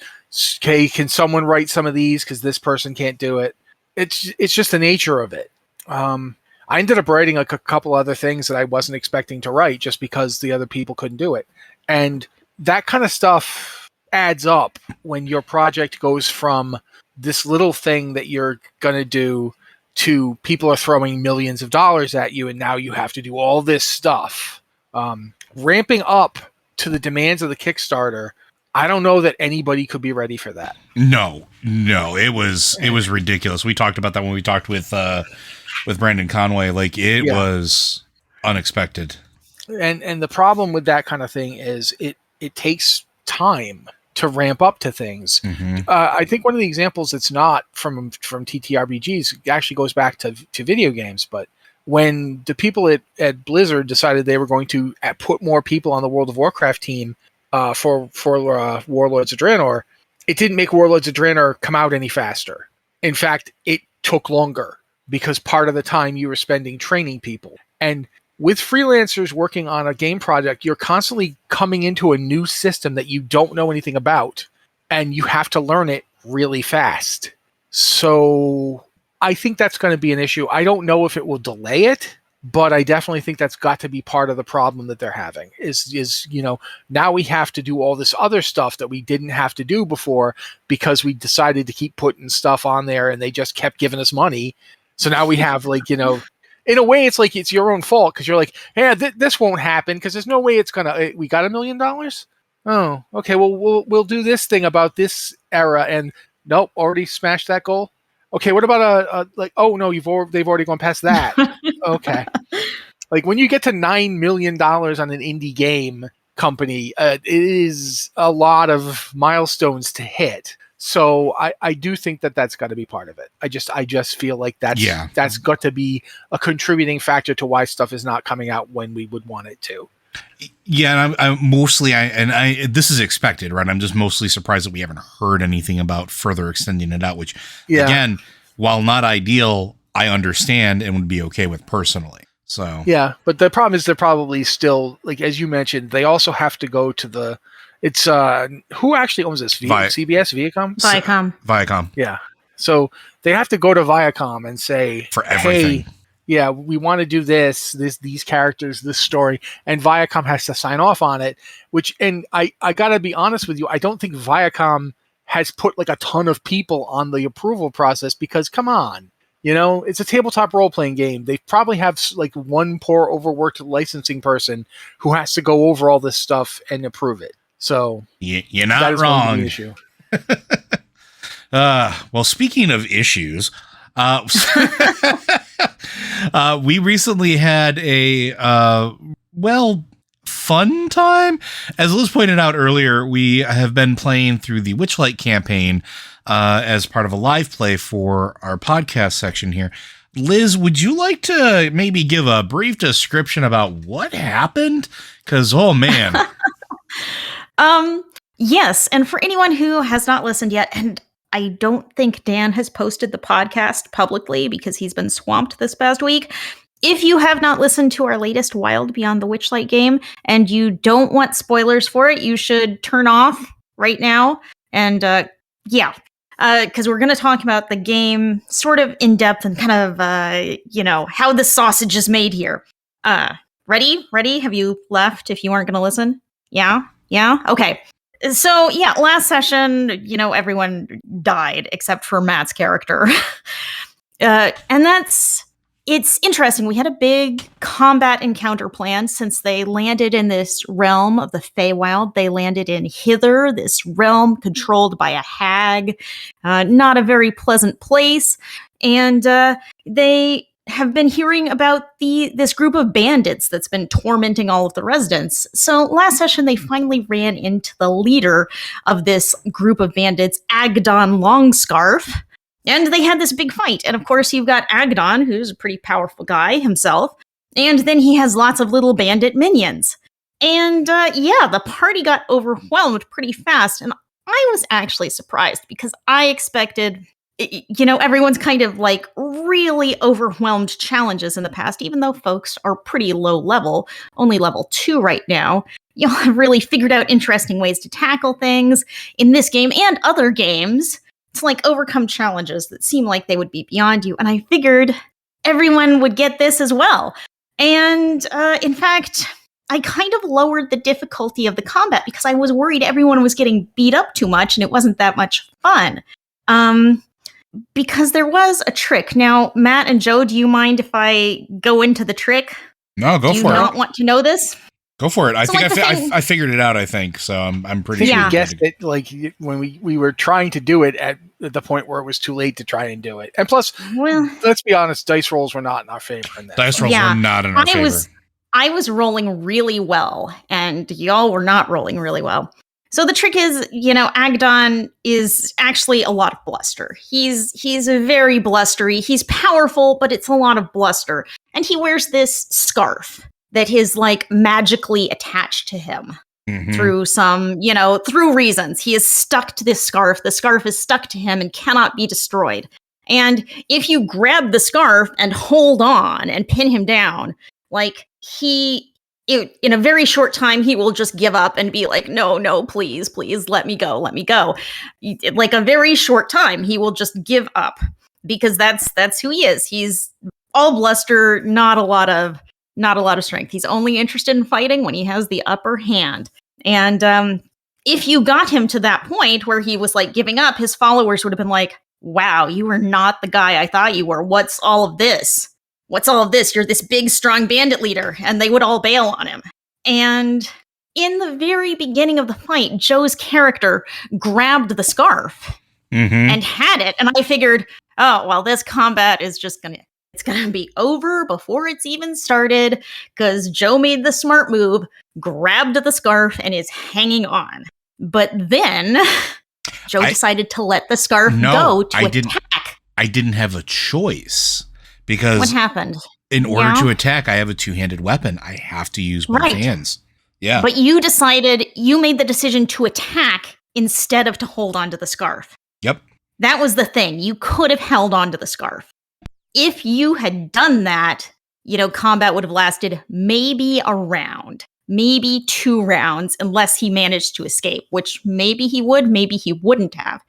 okay, can someone write some of these because this person can't do it. It's just the nature of it. I ended up writing like a couple other things that I wasn't expecting to write just because the other people couldn't do it. And that kind of stuff adds up when your project goes from this little thing that you're going to do to people are throwing millions of dollars at you, and now you have to do all this stuff. Ramping up to the demands of the Kickstarter, I don't know that anybody could be ready for that. No, it was ridiculous. We talked about that when we talked with Brandon Conway. Like it was unexpected. And the problem with that kind of thing is it takes time to ramp up to things. I think one of the examples that's not from TTRPGs actually goes back to video games, but when the people at Blizzard decided they were going to put more people on the World of Warcraft team for Warlords of Draenor, it didn't make Warlords of Draenor come out any faster. In fact, it took longer because part of the time you were spending training people. And with freelancers working on a game project, you're constantly coming into a new system that you don't know anything about, and you have to learn it really fast. So I think that's going to be an issue. I don't know if it will delay it, but I definitely think that's got to be part of the problem that they're having is now we have to do all this other stuff that we didn't have to do before because we decided to keep putting stuff on there and they just kept giving us money. So now we have in a way, it's like it's your own fault because you're like, yeah, this won't happen because there's no way it's gonna. We got $1 million. Oh, okay. Well, we'll do this thing about this era, and nope, already smashed that goal. Okay, what about oh no, they've already gone past that. Okay, like when you get to $9 million on an indie game company, it is a lot of milestones to hit. So I do think that's got to be part of it. I just feel like that's got to be a contributing factor to why stuff is not coming out when we would want it to. Yeah, and I'm mostly this is expected, right? I'm just mostly surprised that we haven't heard anything about further extending it out, which again, while not ideal, I understand and would be okay with personally. So yeah, but the problem is they're probably still, like as you mentioned, they also have to go to who actually owns this? CBS, Viacom? Viacom. Viacom. Yeah. So they have to go to Viacom and say, For everything. hey, yeah, we want to do these characters, this story, and Viacom has to sign off on it. And I gotta be honest with you, I don't think Viacom has put like a ton of people on the approval process because, come on, it's a tabletop role-playing game. They probably have like one poor, overworked licensing person who has to go over all this stuff and approve it. So you're not wrong. Issue. Well, speaking of issues, we recently had a fun time. As Liz pointed out earlier, we have been playing through the Witchlight campaign as part of a live play for our podcast section here. Liz, would you like to maybe give a brief description about what happened? Because, oh man. Yes, and for anyone who has not listened yet, and I don't think Dan has posted the podcast publicly because he's been swamped this past week. If you have not listened to our latest Wild Beyond the Witchlight game and you don't want spoilers for it, you should turn off right now. And because we're going to talk about the game sort of in depth and kind of, how the sausage is made here. Ready? Have you left if you weren't going to listen? Yeah? Okay. So, last session, everyone died except for Matt's character. And it's interesting. We had a big combat encounter planned since they landed in this realm of the Feywild. They landed in Hither, this realm controlled by a hag. Not a very pleasant place. And they have been hearing about this group of bandits that's been tormenting all of the residents. So last session, they finally ran into the leader of this group of bandits, Agdon Longscarf, and they had this big fight. And of course, you've got Agdon, who's a pretty powerful guy himself, and then he has lots of little bandit minions. And the party got overwhelmed pretty fast, and I was actually surprised because I expected... everyone's kind of like really overwhelmed challenges in the past, even though folks are pretty low level, only level 2 right now. Y'all have really figured out interesting ways to tackle things in this game and other games to like overcome challenges that seem like they would be beyond you. And I figured everyone would get this as well. And in fact, I kind of lowered the difficulty of the combat because I was worried everyone was getting beat up too much and it wasn't that much fun. Because there was a trick. Now, Matt and Joe, do you mind if I go into the trick? No, go for it. Do you not want to know this? Go for it. I think I figured it out, I think. So I'm pretty sure. You guessed it, like when we were trying to do it at the point where it was too late to try and do it. And plus, let's be honest, dice rolls were not in our favor in that. Dice rolls were not in our favor. I was rolling really well, and y'all were not rolling really well. So the trick is, Agdon is actually a lot of bluster. He's very blustery. He's powerful, but it's a lot of bluster. And he wears this scarf that is like magically attached to him through some, through reasons. He is stuck to this scarf. The scarf is stuck to him and cannot be destroyed. And if you grab the scarf and hold on and pin him down, like in a very short time, he will just give up and be like, no, please, let me go. Like a very short time, he will just give up because that's who he is. He's all bluster, not a lot of strength. He's only interested in fighting when he has the upper hand. And if you got him to that point where he was like giving up, his followers would have been like, wow, you are not the guy I thought you were. What's all of this? You're this big, strong bandit leader. And they would all bail on him. And in the very beginning of the fight, Joe's character grabbed the scarf and had it. And I figured, oh, well, this combat is just it's gonna be over before it's even started because Joe made the smart move, grabbed the scarf, and is hanging on. But then Joe decided to let the scarf go to attack. I didn't have a choice. Because what happened? In order to attack, I have a two-handed weapon. I have to use both hands. Yeah. But you made the decision to attack instead of to hold on to the scarf. Yep. That was the thing. You could have held on to the scarf. If you had done that, combat would have lasted maybe a round, maybe 2 rounds, unless he managed to escape, which maybe he would, maybe he wouldn't have.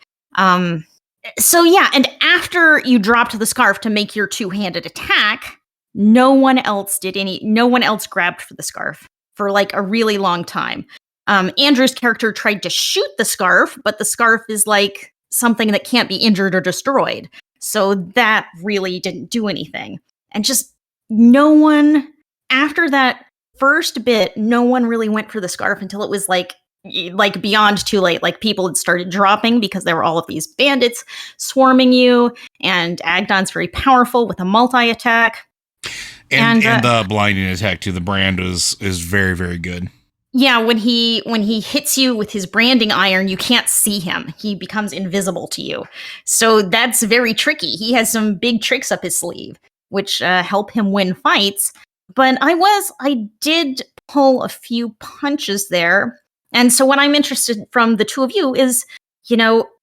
So yeah, and after you dropped the scarf to make your two-handed attack, no one else grabbed for the scarf for like a really long time. Andrew's character tried to shoot the scarf, but the scarf is like something that can't be injured or destroyed. So that really didn't do anything. And just no one, after that first bit, no one really went for the scarf until it was like beyond too late. Like people had started dropping because there were all of these bandits swarming you, and Agdon's very powerful with a multi-attack. And the blinding attack too. The brand is very, very good. Yeah, when he hits you with his branding iron, you can't see him. He becomes invisible to you. So that's very tricky. He has some big tricks up his sleeve, which help him win fights. But I did pull a few punches there. And so what I'm interested from the two of you is,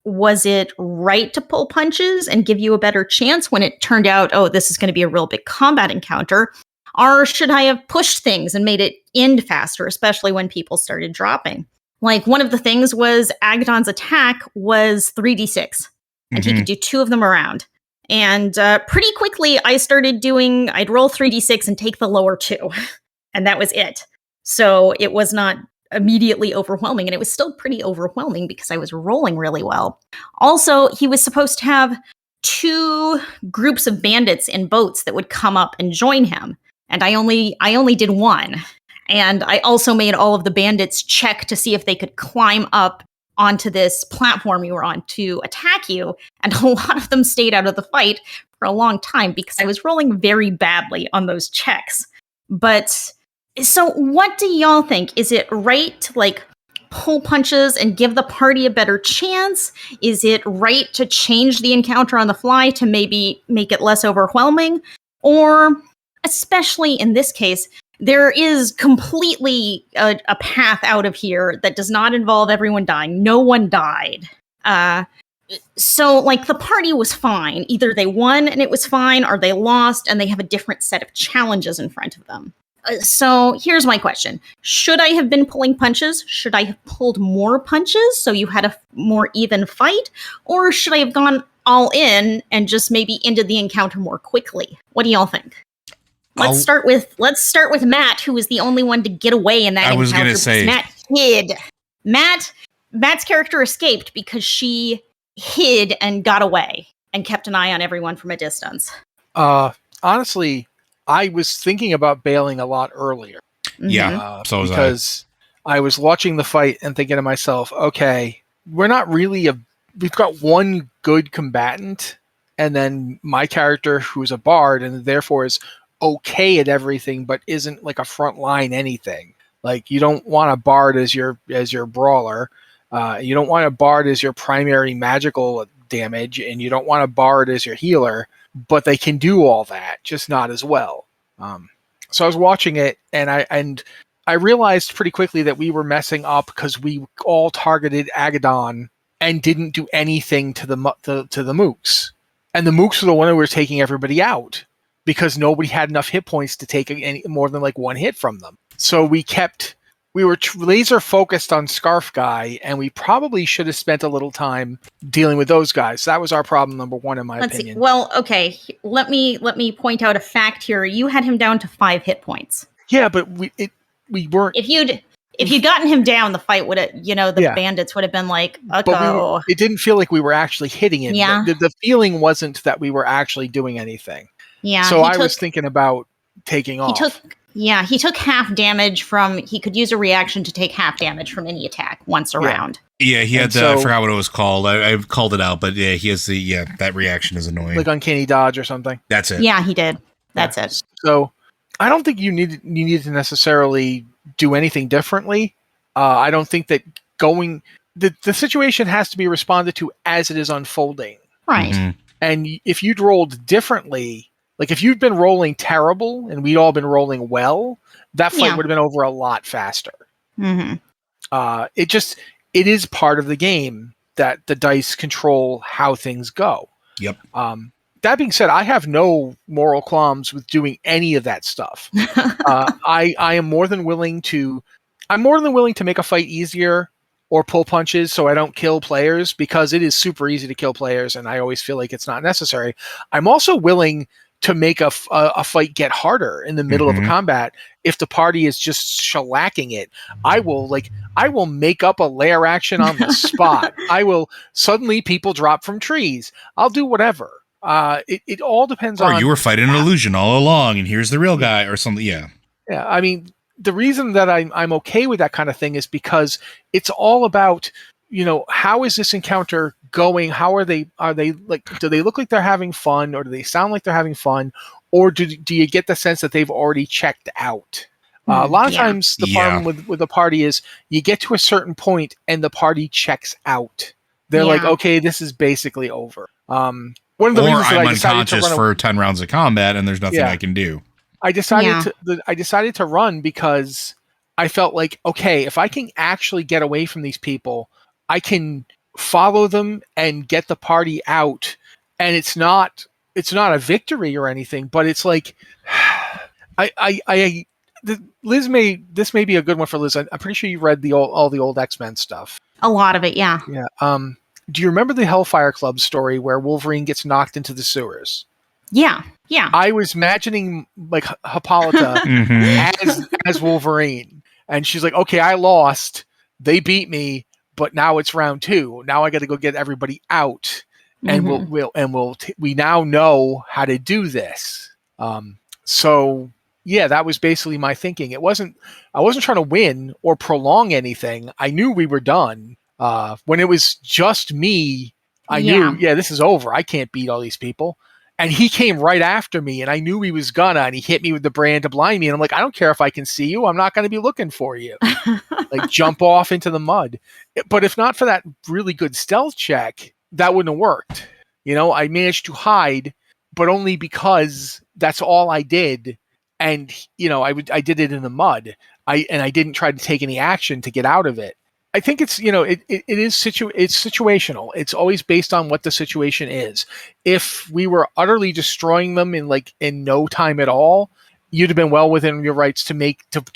was it right to pull punches and give you a better chance when it turned out, oh, this is going to be a real big combat encounter? Or should I have pushed things and made it end faster, especially when people started dropping? Like, one of the things was Agdon's attack was 3d6, and he could do 2 of them around. And pretty quickly, I'd roll 3d6 and take the lower 2, and that was it. So it was not immediately overwhelming, and it was still pretty overwhelming because I was rolling really well. Also, he was supposed to have 2 groups of bandits in boats that would come up and join him. And I only did 1. And I also made all of the bandits check to see if they could climb up onto this platform you were on to attack you. And a lot of them stayed out of the fight for a long time because I was rolling very badly on those checks. But so what do y'all think? Is it right to pull punches and give the party a better chance? Is it right to change the encounter on the fly to maybe make it less overwhelming? Or, especially in this case, there is completely a path out of here that does not involve everyone dying. No one died. So the party was fine. Either they won and it was fine, or they lost and they have a different set of challenges in front of them. So here's my question. Should I have been pulling punches? Should I have pulled more punches so you had a more even fight? Or should I have gone all in and just maybe ended the encounter more quickly? What do y'all think? Let's start with Matt, who was the only one to get away in that encounter. I was going to say Matt hid. Matt's character escaped because she hid and got away and kept an eye on everyone from a distance. Honestly, I was thinking about bailing a lot earlier. Yeah, so was because I was watching the fight and thinking to myself, okay, we're not really we've got one good combatant, and then my character who's a bard and therefore is okay at everything, but isn't like a frontline anything. Like, you don't want a bard as your brawler. You don't want a bard as your primary magical damage, and you don't want a bard as your healer, but they can do all that, just not as well. So I was watching it, and I realized pretty quickly that we were messing up because we all targeted Agadon and didn't do anything to the mooks. And the mooks were the one who were taking everybody out, because nobody had enough hit points to take any more than one hit from them. So we were laser focused on Scarf Guy, and we probably should have spent a little time dealing with those guys. That was our problem number 1, in my opinion. See. Well, okay, let me point out a fact here. You had him down to 5 hit points. Yeah, but we weren't. If you'd gotten him down, the fight would have, bandits would have been like, "Oh." It didn't feel like we were actually hitting him. Yeah. The feeling wasn't that we were actually doing anything. Yeah. So I was thinking about taking off. He took half damage from. He could use a reaction to take half damage from any attack once a round. Yeah, he had I forgot what it was called. I called it out, but yeah, he has that reaction is annoying. Like Uncanny Dodge or something. That's it. Yeah, he did. That's it. So I don't think you need to necessarily do anything differently. I don't think that the situation has to be responded to as it is unfolding. Right. Mm-hmm. And if you'd rolled differently, like if you'd been rolling terrible and we'd all been rolling well, that fight would have been over a lot faster. Mm-hmm. It is part of the game that the dice control how things go. Yep. That being said, I have no moral qualms with doing any of that stuff. I'm more than willing to make a fight easier or pull punches so I don't kill players, because it is super easy to kill players and I always feel like it's not necessary. I'm also willing to make a fight get harder in the middle of a combat if the party is just shellacking it. I will make up a lair action on the spot. Suddenly people drop from trees. I'll do whatever. It all depends on. Or you were fighting an illusion all along, and here's the real guy, or something. Yeah. Yeah. I mean, the reason that I'm okay with that kind of thing is because it's all about, how is this encounter going? How are they like, do they look like they're having fun, or do they sound like they're having fun? Or do you get the sense that they've already checked out? A lot of times the problem with the party is you get to a certain point and the party checks out. They're like, okay, this is basically over. One of the reasons I'm unconscious for 10 rounds of combat and there's nothing I can do. I decided to run because I felt like, okay, if I can actually get away from these people, I can follow them and get the party out. And it's not a victory or anything, but it's like, Liz this may be a good one for Liz. I'm pretty sure you read all the old X-Men stuff. A lot of it, yeah. Yeah. Do you remember the Hellfire Club story where Wolverine gets knocked into the sewers? Yeah. I was imagining like Hippolyta as Wolverine, and she's like, "Okay, I lost. They beat me, but now it's round 2. Now I got to go get everybody out, and we now know how to do this." So yeah, that was basically my thinking. I wasn't trying to win or prolong anything. I knew we were done. When it was just me, I knew, this is over. I can't beat all these people. And he came right after me, and I knew he was gonna, and he hit me with the brand to blind me. And I'm like, I don't care if I can see you. I'm not going to be looking for you. Like, jump off into the mud. But if not for that really good stealth check, that wouldn't have worked. I managed to hide, but only because that's all I did. And, I did it in the mud. I didn't try to take any action to get out of it. I think it's, it's situational. It's always based on what the situation is. If we were utterly destroying them in no time at all, you'd have been well within your rights to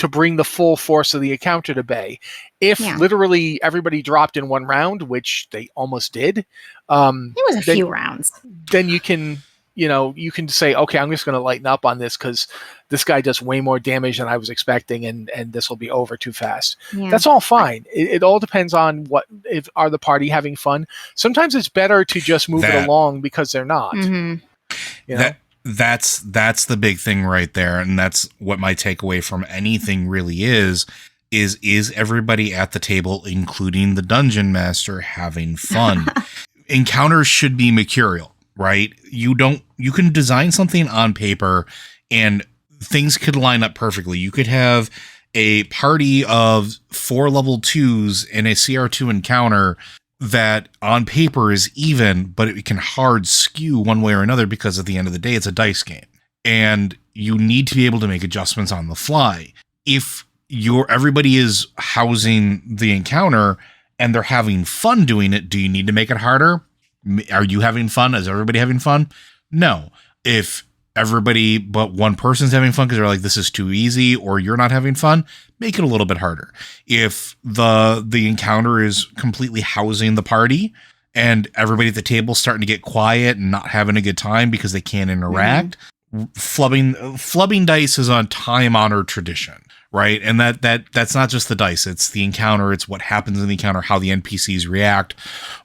bring the full force of the encounter to bay. If literally everybody dropped in one round, which they almost did, it was a few rounds. Then you can say, okay, I'm just going to lighten up on this because this guy does way more damage than I was expecting, and this will be over too fast. Yeah. That's all fine. It all depends on are the party having fun. Sometimes it's better to just move it along because they're not. That's the big thing right there, and that's what my takeaway from anything really is everybody at the table, including the dungeon master, having fun? Encounters should be mercurial. Right? You can design something on paper and things could line up perfectly. You could have a party of 4 level 2s in a CR2 encounter that on paper is even, but it can hard skew one way or another because at the end of the day, it's a dice game and you need to be able to make adjustments on the fly. If everybody is housing the encounter and they're having fun doing it, do you need to make it harder? Are you having fun? Is everybody having fun? No. If everybody but one person's having fun because they're like, this is too easy, or you're not having fun, make it a little bit harder. If the encounter is completely housing the party and everybody at the table starting to get quiet and not having a good time because they can't interact, flubbing dice is a time-honored tradition, right? And that's not just the dice. It's the encounter. It's what happens in the encounter, how the NPCs react,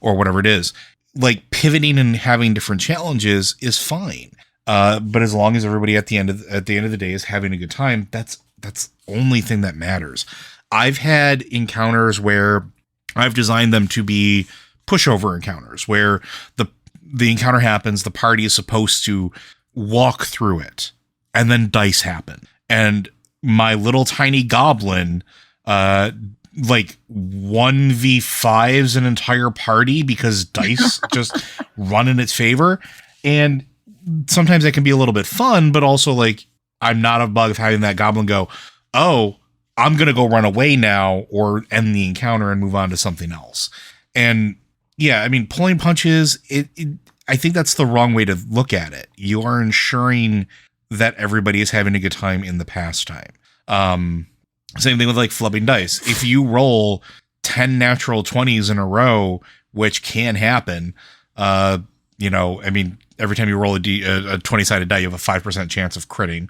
or whatever it is. Like, pivoting and having different challenges is fine. But as long as everybody at the end of the day is having a good time, that's the only thing that matters. I've had encounters where I've designed them to be pushover encounters where the encounter happens, the party is supposed to walk through it, and then dice happen. And my little tiny goblin, 1v5s an entire party because dice just run in its favor. And sometimes that can be a little bit fun, but also I'm not a bug of having that goblin go, oh, I'm going to go run away now or end the encounter and move on to something else. And yeah, I mean, pulling punches, I think that's the wrong way to look at it. You are ensuring that everybody is having a good time in the pastime. Same thing with flubbing dice. If you roll 10 natural 20s in a row, which can happen. You know, I mean, every time you roll a 20-sided die, you have a 5% chance of critting.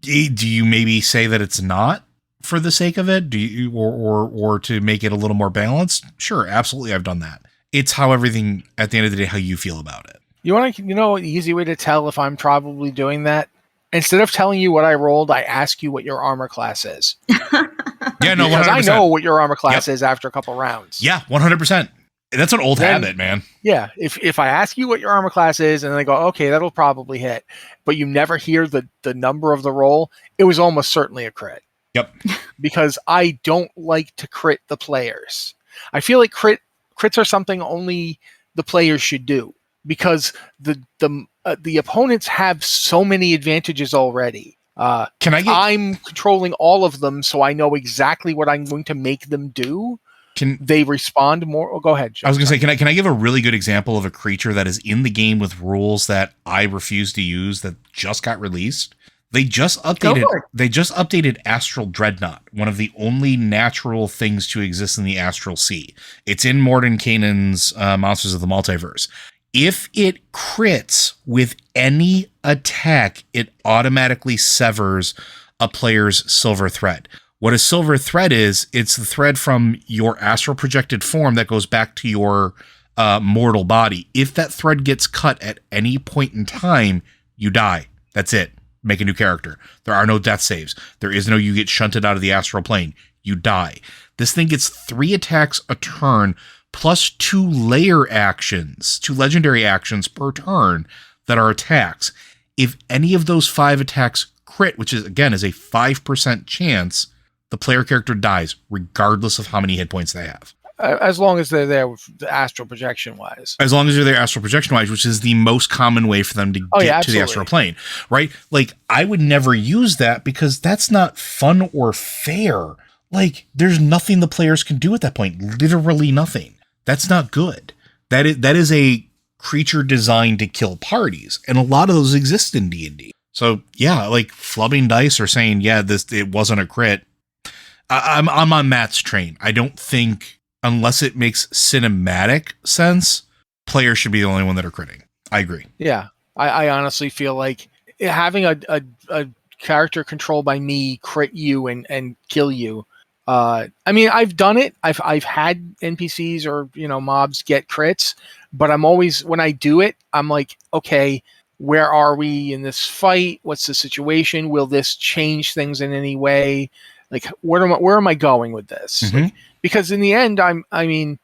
Do you maybe say that it's not for the sake of it? Do you, or to make it a little more balanced? Sure, absolutely, I've done that. It's how everything, at the end of the day, how you feel about it. You know, an easy way to tell if I'm probably doing that? Instead of telling you what I rolled, I ask you what your armor class is. Yeah, no, 100%. Because I know what your armor class is after a couple rounds. Yeah, 100%. That's an old habit, man. Yeah, if I ask you what your armor class is, and then I go, okay, that'll probably hit, but you never hear the number of the roll, it was almost certainly a crit. Yep. Because I don't like to crit the players. I feel like crits are something only the players should do, because the opponents have so many advantages already. I'm controlling all of them, so I know exactly what I'm going to make them do. Can they respond more? Oh, go ahead, Joe. I was going to say, can I give a really good example of a creature that is in the game with rules that I refuse to use that just got released? They just updated Astral Dreadnought, one of the only natural things to exist in the Astral Sea. It's in Mordenkainen's Monsters of the Multiverse. If it crits with any attack, it automatically severs a player's silver thread. What a silver thread is, it's the thread from your astral projected form that goes back to your mortal body. If that thread gets cut at any point in time, you die. That's it. Make a new character. There are no death saves. There is no you get shunted out of the astral plane. You die. This thing gets 3 attacks a turn plus 2 layer actions, 2 legendary actions per turn that are attacks. If any of those 5 attacks crit, which is again is a 5% chance, the player character dies regardless of how many hit points they have. As long as they're there with the astral projection wise. As long as they're there astral projection wise, which is the most common way for them to get to the astral plane, right? Like, I would never use that because that's not fun or fair. Like, there's nothing the players can do at that point. Literally nothing. That's not good. That is a creature designed to kill parties, and a lot of those exist in D&D. So yeah, like flubbing dice or saying, yeah, it wasn't a crit. I'm on Matt's train. I don't think, unless it makes cinematic sense, players should be the only one that are critting. I agree. Yeah, I honestly feel like having a character controlled by me crit you and kill you. I mean, I've done it. I've had NPCs or mobs get crits, but I'm always, when I do it, I'm like, okay, where are we in this fight? What's the situation? Will this change things in any way? Like, where am I going with this? Mm-hmm. Like, because in the end, I'm trying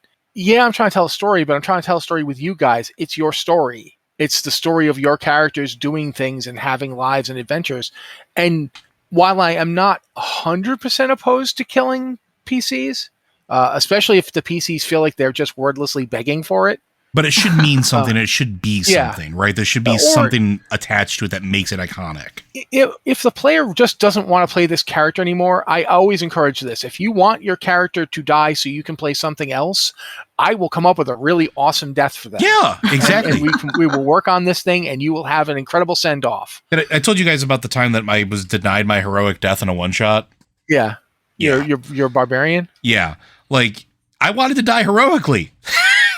to tell a story, but I'm trying to tell a story with you guys. It's your story. It's the story of your characters doing things and having lives and adventures. And while I am not 100% opposed to killing PCs, especially if the PCs feel like they're just wordlessly begging for it. But it should mean something. It should be something, right? There should be something attached to it that makes it iconic. If the player just doesn't want to play this character anymore, I always encourage this. If you want your character to die so you can play something else, I will come up with a really awesome death for them. Yeah, exactly. And we will work on this thing, and you will have an incredible send-off. I told you guys about the time that I was denied my heroic death in a one-shot. Yeah. You're barbarian? Yeah. Like, I wanted to die heroically.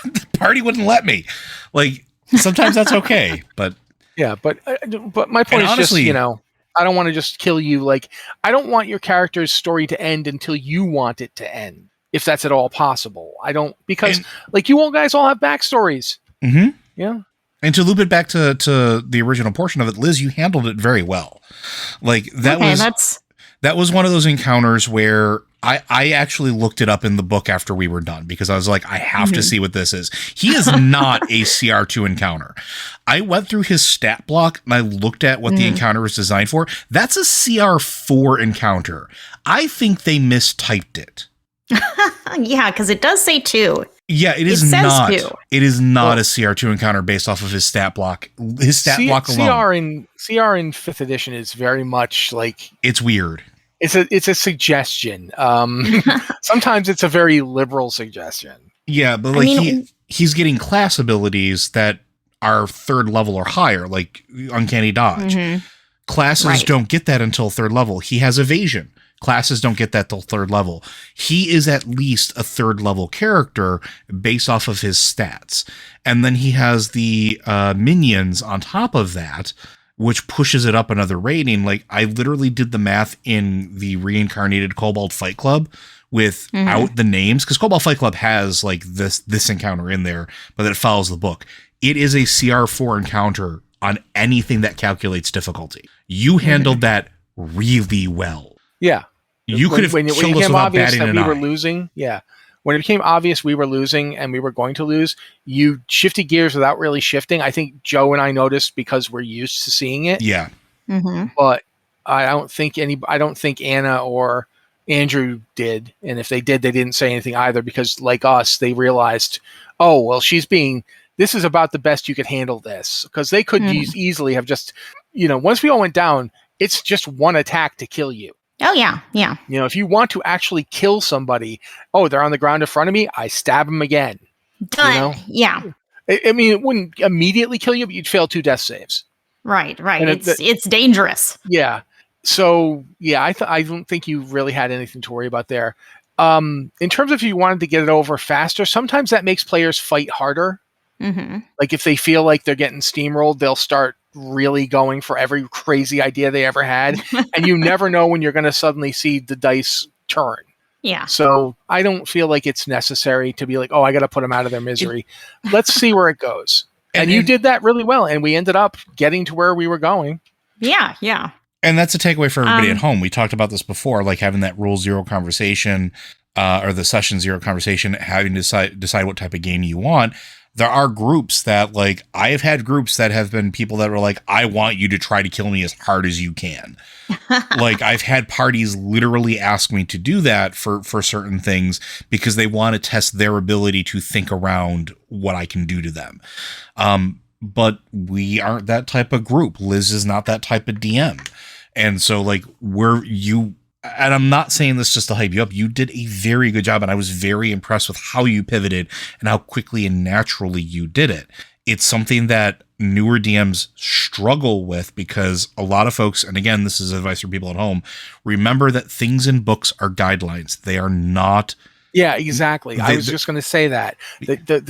The party wouldn't let me. Like, sometimes that's okay, but yeah, but my point is honestly, just, I don't want to just kill you. Like, I don't want your character's story to end until you want it to end, if that's at all possible. I don't, because you all guys all have backstories. Mm-hmm. Yeah. And to loop it back to the original portion of it, Liz, you handled it very well. Like, that was one of those encounters where I actually looked it up in the book after we were done, because I was like, I have to see what this is. He is not a CR2 encounter. I went through his stat block and I looked at what the encounter was designed for. That's a CR4 encounter. I think they mistyped it. Yeah, because it does say 2. Yeah, it is not. It is not a CR2 encounter based off of his stat block. His stat block alone. CR in 5th edition is very much like, it's weird. It's a suggestion. Sometimes it's a very liberal suggestion. Yeah, but he's getting class abilities that are 3rd level or higher, like Uncanny Dodge. Classes don't get that until 3rd level. He has evasion. Classes don't get that till 3rd level. He is at least a 3rd level character based off of his stats. And then he has the minions on top of that, which pushes it up another rating. Like, I literally did the math in the reincarnated Cobalt Fight Club without the names, because Cobalt Fight Club has like this encounter in there, but it follows the book. It is a CR4 encounter on anything that calculates difficulty. You handled that really well. Yeah. You could have killed us without batting an eye. Were losing. Yeah. When it became obvious we were losing and we were going to lose, you shifted gears without really shifting. I think Joe and I noticed because we're used to seeing it. Yeah. But I don't think Anna or Andrew did. And if they did, they didn't say anything either, because like us, they realized, oh, well, this is about the best you could handle this. Because they could easily have just, once we all went down, it's just one attack to kill you. Oh, yeah. Yeah. If you want to actually kill somebody, they're on the ground in front of me, I stab them again. Done. Yeah. I mean, it wouldn't immediately kill you, but you'd fail 2 death saves. Right. It's dangerous. Yeah. So, yeah, I don't think you really had anything to worry about there. In terms of if you wanted to get it over faster, sometimes that makes players fight harder. Like if they feel like they're getting steamrolled, they'll start really going for every crazy idea they ever had. And you never know when you're going to suddenly see the dice turn. Yeah. So I don't feel like it's necessary to be like, I got to put them out of their misery. Let's see where it goes. And you did that really well. And we ended up getting to where we were going. Yeah. Yeah. And that's a takeaway for everybody at home. We talked about this before, like having that rule 0 conversation or the session 0 conversation, having to decide what type of game you want. There are groups that, like, I have had groups that have been people that were like, I want you to try to kill me as hard as you can. Like, I've had parties literally ask me to do that for certain things because they want to test their ability to think around what I can do to them. But we aren't that type of group. Liz is not that type of DM. And so, like, and I'm not saying this just to hype you up. You did a very good job, and I was very impressed with how you pivoted and how quickly and naturally you did it. It's something that newer DMs struggle with because a lot of folks, and again, this is advice for people at home, remember that things in books are guidelines. They are not. Yeah, exactly. I was just going to say that.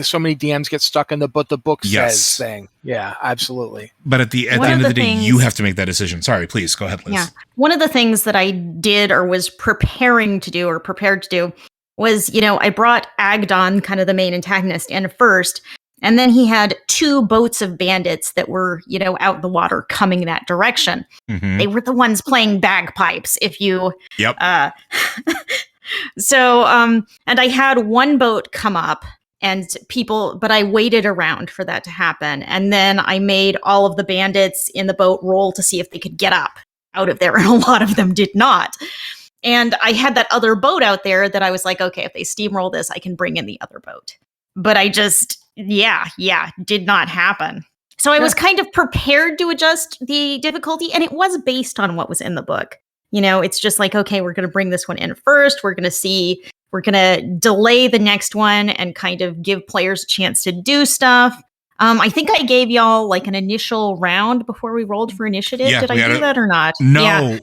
So many DMs get stuck in the book says thing. Yeah, absolutely. But at the end of the day, you have to make that decision. Sorry, please go ahead, Liz. Yeah. One of the things that I did or was prepared to do was, I brought Agdon, kind of the main antagonist, in first. And then he had 2 boats of bandits that were, out in the water coming that direction. They were the ones playing bagpipes, if you... Yep. So, and I had 1 boat come up but I waited around for that to happen. And then I made all of the bandits in the boat roll to see if they could get up out of there. And a lot of them did not. And I had that other boat out there that I was like, okay, if they steamroll this, I can bring in the other boat. But I just, did not happen. So I was kind of prepared to adjust the difficulty, and it was based on what was in the book. It's just like, okay, we're going to bring this one in first. We're going to delay the next one and kind of give players a chance to do stuff. I think I gave y'all like an initial round before we rolled for initiative. Yeah, did I do that or not? No.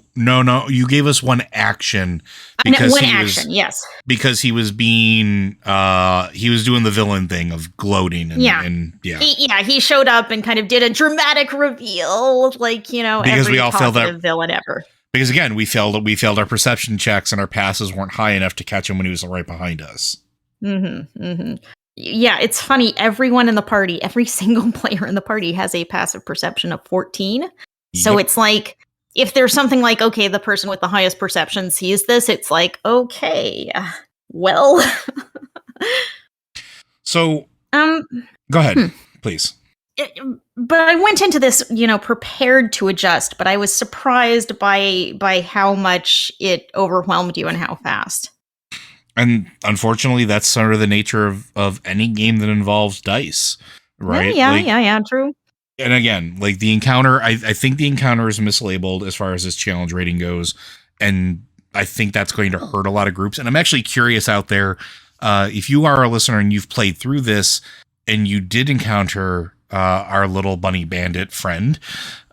You gave us 1 action because yes. Because he was being he was doing the villain thing of gloating he showed up and kind of did a dramatic reveal, like, because every we all felt that villain ever. Because again, we failed our perception checks and our passes weren't high enough to catch him when he was right behind us. Yeah, it's funny. Everyone in the party, every single player in the party has a passive perception of 14. So it's like, if there's something like, okay, the person with the highest perception sees this, it's like, okay, well. So, go ahead, please. But I went into this, prepared to adjust, but I was surprised by how much it overwhelmed you and how fast. And unfortunately, that's sort of the nature of any game that involves dice, right? Yeah, true. And again, like the encounter, I think the encounter is mislabeled as far as this challenge rating goes. And I think that's going to hurt a lot of groups. And I'm actually curious out there, if you are a listener and you've played through this and you did encounter our little bunny bandit friend.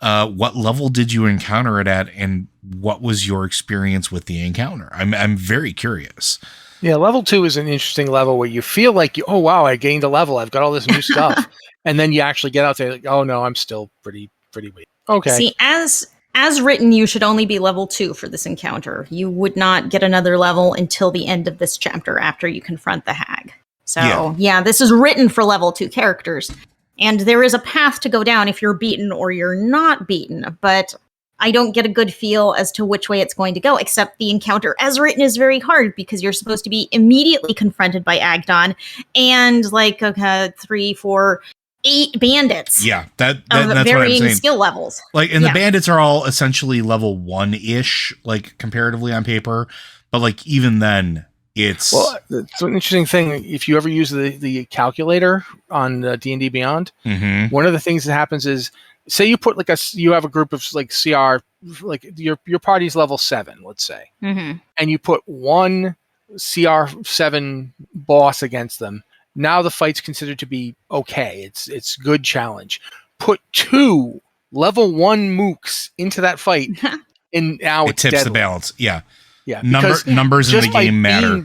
What level did you encounter it at, and what was your experience with the encounter? I'm very curious. Yeah, level 2 is an interesting level where you feel like, oh, wow, I gained a level. I've got all this new stuff. And then you actually get out there like, oh, no, I'm still pretty weak. Okay. See, as written, you should only be level 2 for this encounter. You would not get another level until the end of this chapter after you confront the hag. So, yeah, this is written for level 2 characters. And there is a path to go down if you're beaten or you're not beaten. But I don't get a good feel as to which way it's going to go, except the encounter as written is very hard because you're supposed to be immediately confronted by Agdon and like 3, 4, 8 bandits. Yeah, that's varying what I'm saying. Skill levels. Like, and the bandits are all essentially level 1-ish, like comparatively on paper. But like even then, it's an interesting thing. If you ever use the calculator on D&D Beyond, one of the things that happens is, say you put you have a group of like CR, like your party's level 7, let's say, and you put one CR7 boss against them. Now the fight's considered to be okay. It's good challenge. Put 2 level 1 mooks into that fight, and now it it's tips deadly. the balance. Yeah. Yeah, numbers in the game matter.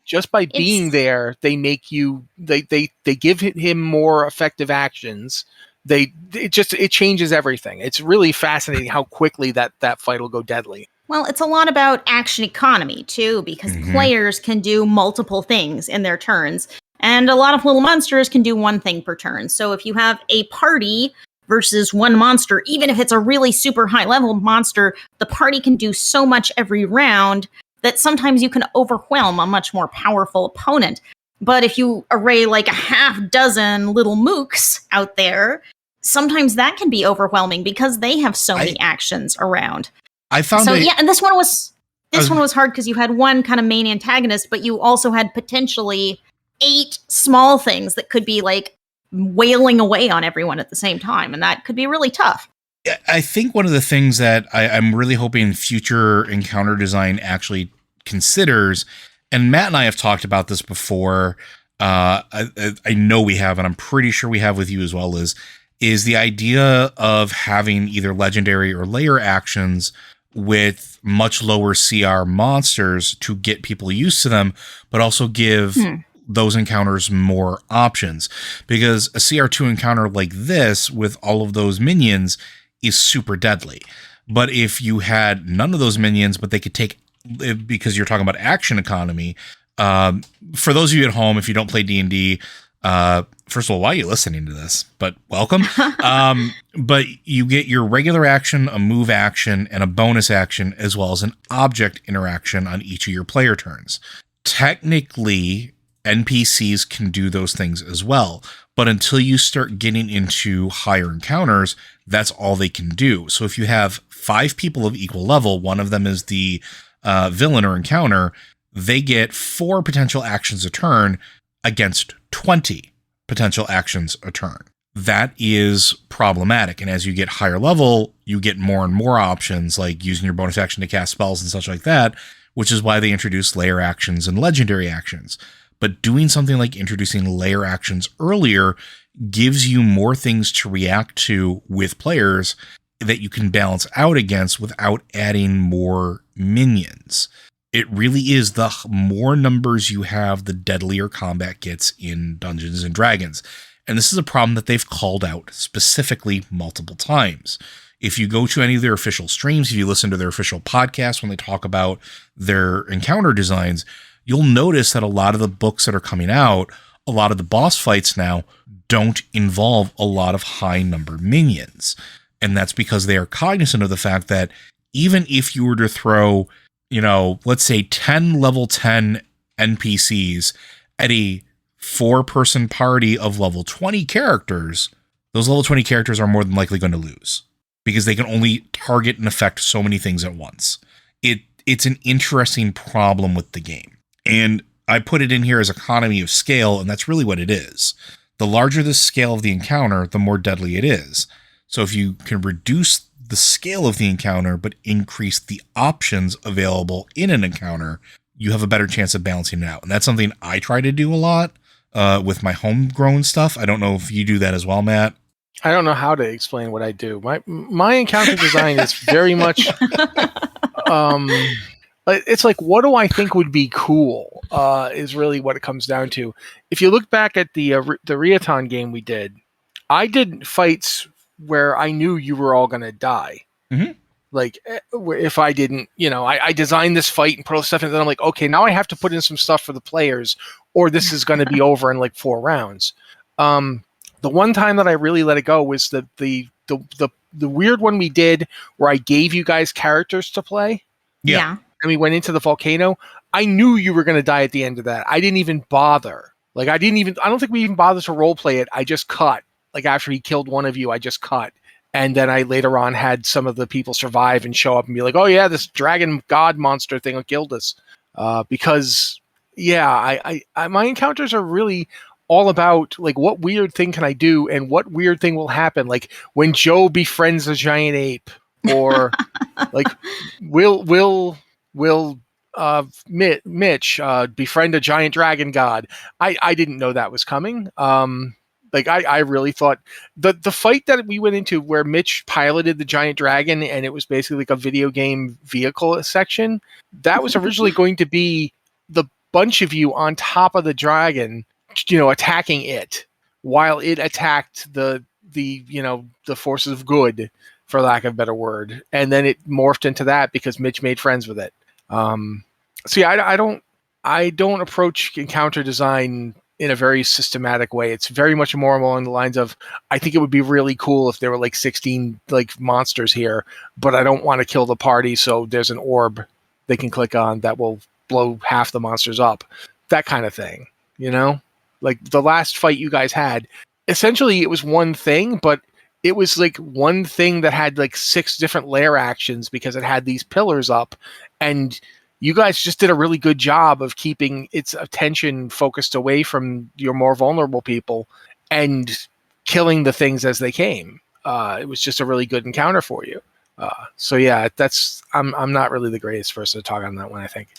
Just by being there, they make you. They give him more effective actions. It changes everything. It's really fascinating how quickly that fight will go deadly. Well, it's a lot about action economy too, because players can do multiple things in their turns, and a lot of little monsters can do one thing per turn. So if you have a party versus one monster, even if it's a really super high level monster, the party can do so much every round that sometimes you can overwhelm a much more powerful opponent. But if you array like a half dozen little mooks out there, sometimes that can be overwhelming because they have so many actions around. I found and this one was hard because you had one kind of main antagonist, but you also had potentially 8 small things that could be like wailing away on everyone at the same time, and that could be really tough. I think one of the things that I'm really hoping future encounter design actually considers, and Matt and I have talked about this before, I know we have, and I'm pretty sure we have with you as well, is the idea of having either legendary or layer actions with much lower CR monsters to get people used to them, but also give those encounters more options, because a CR2 encounter like this with all of those minions is super deadly. But if you had none of those minions, but they could take, because you're talking about action economy, for those of you at home, if you don't play D&D, first of all, why are you listening to this? But welcome. But you get your regular action, a move action, and a bonus action, as well as an object interaction on each of your player turns. Technically, NPCs can do those things as well, but until you start getting into higher encounters, that's all they can do. So if you have 5 people of equal level, one of them is the villain or encounter, they get 4 potential actions a turn against 20 potential actions a turn. That is problematic. And as you get higher level, you get more and more options, like using your bonus action to cast spells and such like that, which is why they introduce layer actions and legendary actions. But doing something like introducing layer actions earlier gives you more things to react to with players that you can balance out against without adding more minions. It really is, the more numbers you have, the deadlier combat gets in Dungeons and Dragons. And this is a problem that they've called out specifically multiple times. If you go to any of their official streams, if you listen to their official podcasts when they talk about their encounter designs, you'll notice that a lot of the books that are coming out, a lot of the boss fights now don't involve a lot of high number minions. And that's because they are cognizant of the fact that even if you were to throw, let's say 10 level 10 NPCs at a 4-person party of level 20 characters, those level 20 characters are more than likely going to lose because they can only target and affect so many things at once. It's an interesting problem with the game. And I put it in here as economy of scale, and that's really what it is. The larger the scale of the encounter, the more deadly it is. So if you can reduce the scale of the encounter, but increase the options available in an encounter, you have a better chance of balancing it out. And that's something I try to do a lot with my homegrown stuff. I don't know if you do that as well, Matt. I don't know how to explain what I do. My encounter design is very much it's like, what do I think would be cool? Is really what it comes down to. If you look back at the Riaton game we did, I did fights where I knew you were all going to die. Mm-hmm. Like, if I didn't, I designed this fight and put all the stuff in, and then I'm like, okay, now I have to put in some stuff for the players, or this is going to be over in like 4 rounds. The one time that I really let it go was the weird one we did where I gave you guys characters to play. Yeah. And we went into the volcano. I knew you were going to die at the end of that. I didn't even bother. Like, I don't think we even bothered to role play it. I just cut. Like, after he killed one of you, I just cut. And then I later on had some of the people survive and show up and be like, oh yeah, this dragon god monster thing killed us. Because, yeah, I my encounters are really all about, like, what weird thing can I do and what weird thing will happen. Like, when Joe befriends a giant ape, or like, will Mitch befriend a giant dragon god. I didn't know that was coming. Like, I really thought the fight that we went into where Mitch piloted the giant dragon and it was basically like a video game vehicle section, that was originally going to be the bunch of you on top of the dragon, attacking it while it attacked the forces of good, for lack of a better word. And then it morphed into that because Mitch made friends with it. So yeah, I don't approach encounter design in a very systematic way. It's very much more along the lines of, I think it would be really cool if there were like 16 like monsters here, but I don't want to kill the party, so there's an orb they can click on that will blow half the monsters up. That kind of thing, Like the last fight you guys had, essentially it was one thing, but it was like one thing that had like 6 different layer actions because it had these pillars up, and you guys just did a really good job of keeping its attention focused away from your more vulnerable people and killing the things as they came. It was just a really good encounter for you. So yeah, I'm not really the greatest person to talk on that one, I think.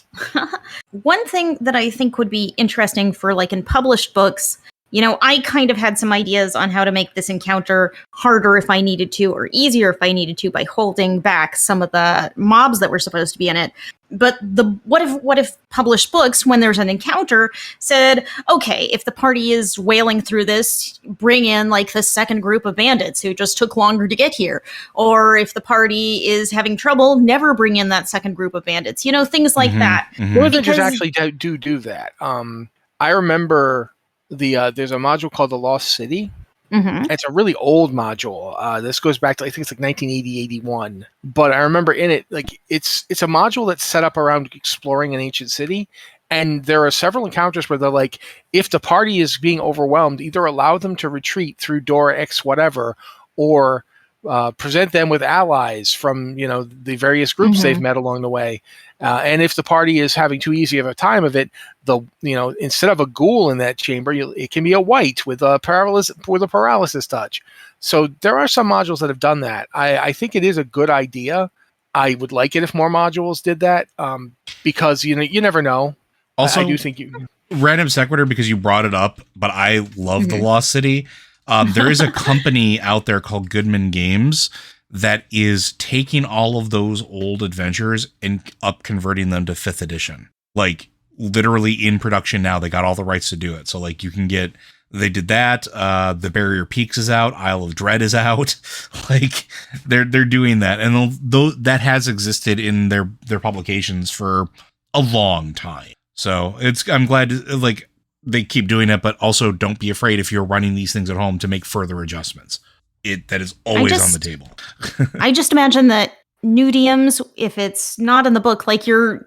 One thing that I think would be interesting for, like, in published books, I kind of had some ideas on how to make this encounter harder if I needed to, or easier if I needed to, by holding back some of the mobs that were supposed to be in it. But what if published books, when there's an encounter, said, okay, if the party is wailing through this, bring in like the second group of bandits who just took longer to get here. Or if the party is having trouble, never bring in that second group of bandits. Things like that. Well, Adventures actually do that. I remember there's a module called the Lost City. Mm-hmm. It's a really old module. This goes back to, I think it's like 1980, 81. But I remember in it, like, it's a module that's set up around exploring an ancient city. And there are several encounters where they're like, if the party is being overwhelmed, either allow them to retreat through door X whatever, or present them with allies from, the various groups they've met along the way. And if the party is having too easy of a time of it, instead of a ghoul in that chamber, it can be a white with a paralysis touch. So there are some modules that have done that. I think it is a good idea. I would like it if more modules did that, because you never know. Also, I do think random sequitur, because you brought it up, but I love the Lost City. There is a company out there called Goodman Games that is taking all of those old adventures and converting them to 5th edition. Like, literally in production now. They got all the rights to do it. So, like, they did that. The Barrier Peaks is out. Isle of Dread is out. Like, they're doing that. And that has existed in their publications for a long time. So I'm glad, like, they keep doing it, but also don't be afraid if you're running these things at home to make further adjustments. That is always on the table. I just imagine that new DMs, if it's not in the book, like, you're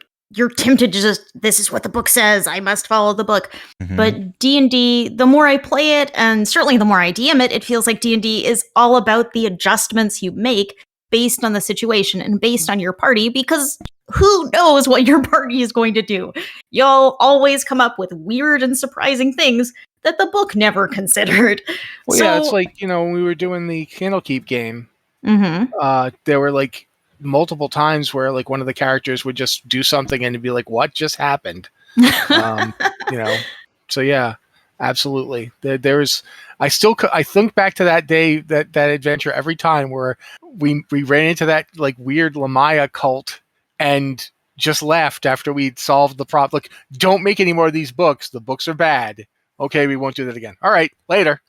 tempted to just, this is what the book says, I must follow the book. Mm-hmm. But D&D, the more I play it, and certainly the more I DM it, it feels like D&D is all about the adjustments you make based on the situation and based on your party, because who knows what your party is going to do? You'll always come up with weird and surprising things that the book never considered. Well, yeah, it's like, when we were doing the Candlekeep game, there were like multiple times where, like, one of the characters would just do something and it'd be like, what just happened? So yeah, Absolutely. I think back to that day, that adventure every time where we ran into that like weird Lamaya cult and just left after we'd solved the problem. Like, don't make any more of these books. The books are bad. Okay, we won't do that again. All right, later.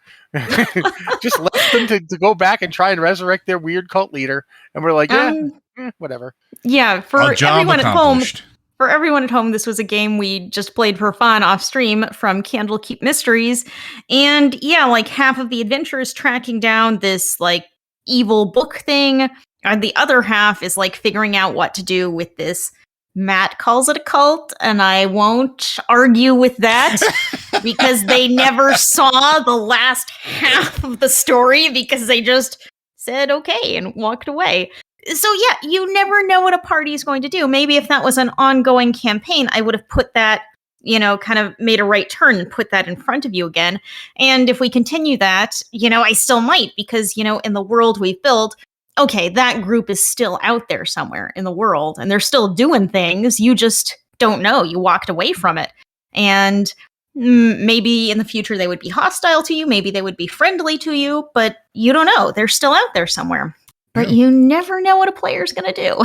Just left them to go back and try and resurrect their weird cult leader. And we're like, whatever. Yeah, for Job everyone accomplished. at home. For everyone at home, this was a game we just played for fun off stream from Candlekeep Mysteries. And yeah, like half of the adventure is tracking down this like evil book thing. And the other half is like figuring out what to do with this. Matt calls it a cult, and I won't argue with that because they never saw the last half of the story because they just said okay and walked away. So yeah, you never know what a party is going to do. Maybe if that was an ongoing campaign, I would have put that, kind of made a right turn and put that in front of you again. And if we continue that, I still might because, in the world we've built, okay, that group is still out there somewhere in the world and they're still doing things. You just don't know. You walked away from it. And maybe in the future they would be hostile to you. Maybe they would be friendly to you, but you don't know. They're still out there somewhere. But you never know what a player's going to do.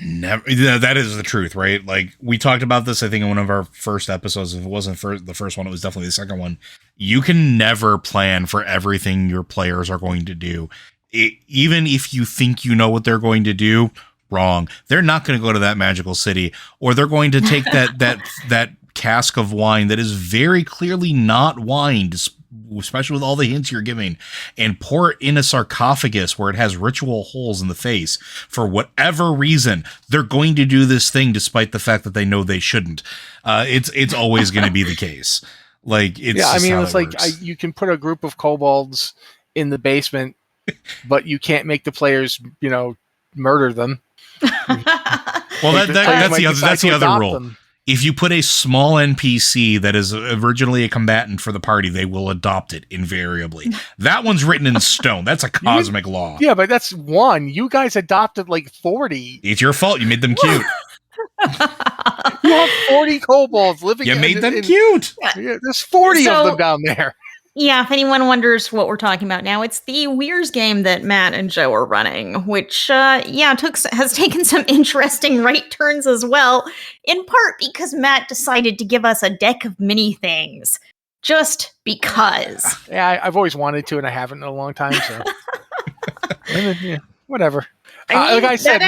Never. That is the truth, right? Like we talked about this, I think, in one of our first episodes. If it wasn't the first one, it was definitely the second one. You can never plan for everything your players are going to do. Even if you think you know what they're going to do, wrong. They're not going to go to that magical city, or they're going to take that cask of wine that is very clearly not wine, especially with all the hints you're giving, and pour it in a sarcophagus where it has ritual holes in the face. For whatever reason, they're going to do this thing despite the fact that they know they shouldn't. It's always going to be the case. Like, it's it's like you can put a group of kobolds in the basement, but you can't make the players, murder them. Well, that's the other rule. Them. If you put a small NPC that is originally a combatant for the party, they will adopt it invariably. That one's written in stone. That's a cosmic law. Yeah, but that's one. You guys adopted like 40. It's your fault. You made them cute. You have 40 kobolds living. You made them cute. Yeah, there's 40 of them down there. Yeah, if anyone wonders what we're talking about now, it's the Weirs game that Matt and Joe are running, which, has taken some interesting right turns as well, in part because Matt decided to give us a deck of mini things. Just because. Yeah, I've always wanted to, and I haven't in a long time, so. Whatever. Like I said,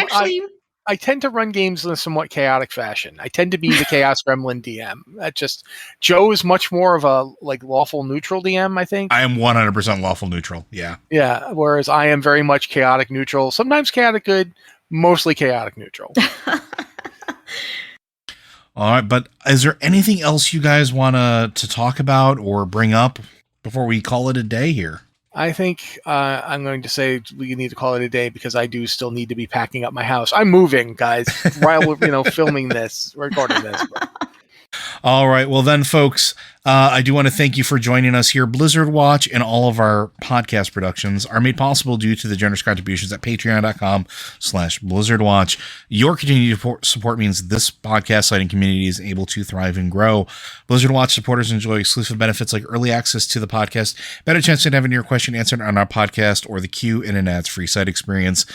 I tend to run games in a somewhat chaotic fashion. I tend to be the Chaos Gremlin DM. Joe is much more of a lawful neutral DM, I think. I am 100% lawful neutral. Yeah. Yeah. Whereas I am very much chaotic neutral. Sometimes chaotic good, mostly chaotic neutral. All right, but is there anything else you guys want to talk about or bring up before we call it a day here? I think I'm going to say we need to call it a day because I do still need to be packing up my house. I'm moving, guys, while we're filming this, recording this. But. All right. Well, then, folks, I do want to thank you for joining us here. Blizzard Watch and all of our podcast productions are made possible due to the generous contributions at patreon.com/BlizzardWatch. Your continued support means this podcast site and community is able to thrive and grow. Blizzard Watch supporters enjoy exclusive benefits like early access to the podcast, better chance at having your question answered on our podcast, or the queue in an ads-free site experience.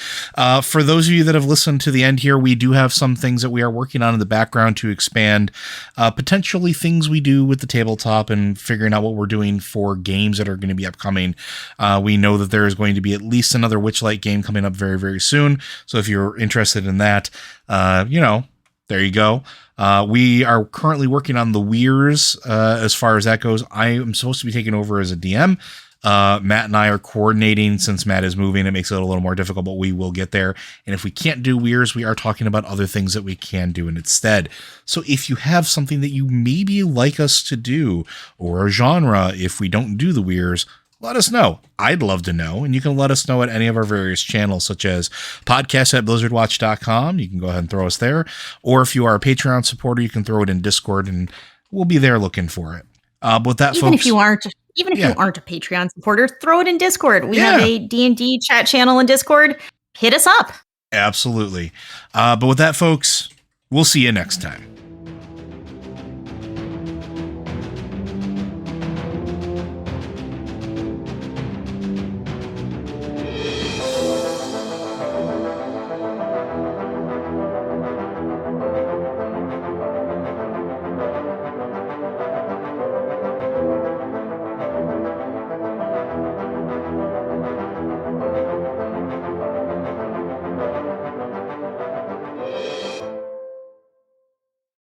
For those of you that have listened to the end here, we do have some things that we are working on in the background to expand potentially things we do with the tabletop and figuring out what we're doing for games that are going to be upcoming. We know that there is going to be at least another Witchlight game coming up very, very soon. So if you're interested in that, there you go. We are currently working on the Weirs as far as that goes. I am supposed to be taking over as a DM. Matt and I are coordinating. Since Matt is moving, it makes it a little more difficult, but we will get there. And if we can't do Weirs, we are talking about other things that we can do instead. So if you have something that you maybe like us to do, or a genre, if we don't do the Weirs, let us know. I'd love to know. And you can let us know at any of our various channels, such as podcast@blizzardwatch.com. You can go ahead and throw us there. Or if you are a Patreon supporter, you can throw it in Discord and we'll be there looking for it. With that, Even folks, if you aren't a Patreon supporter, throw it in Discord. We have a D&D chat channel in Discord. Hit us up. Absolutely. But with that, folks, we'll see you next time.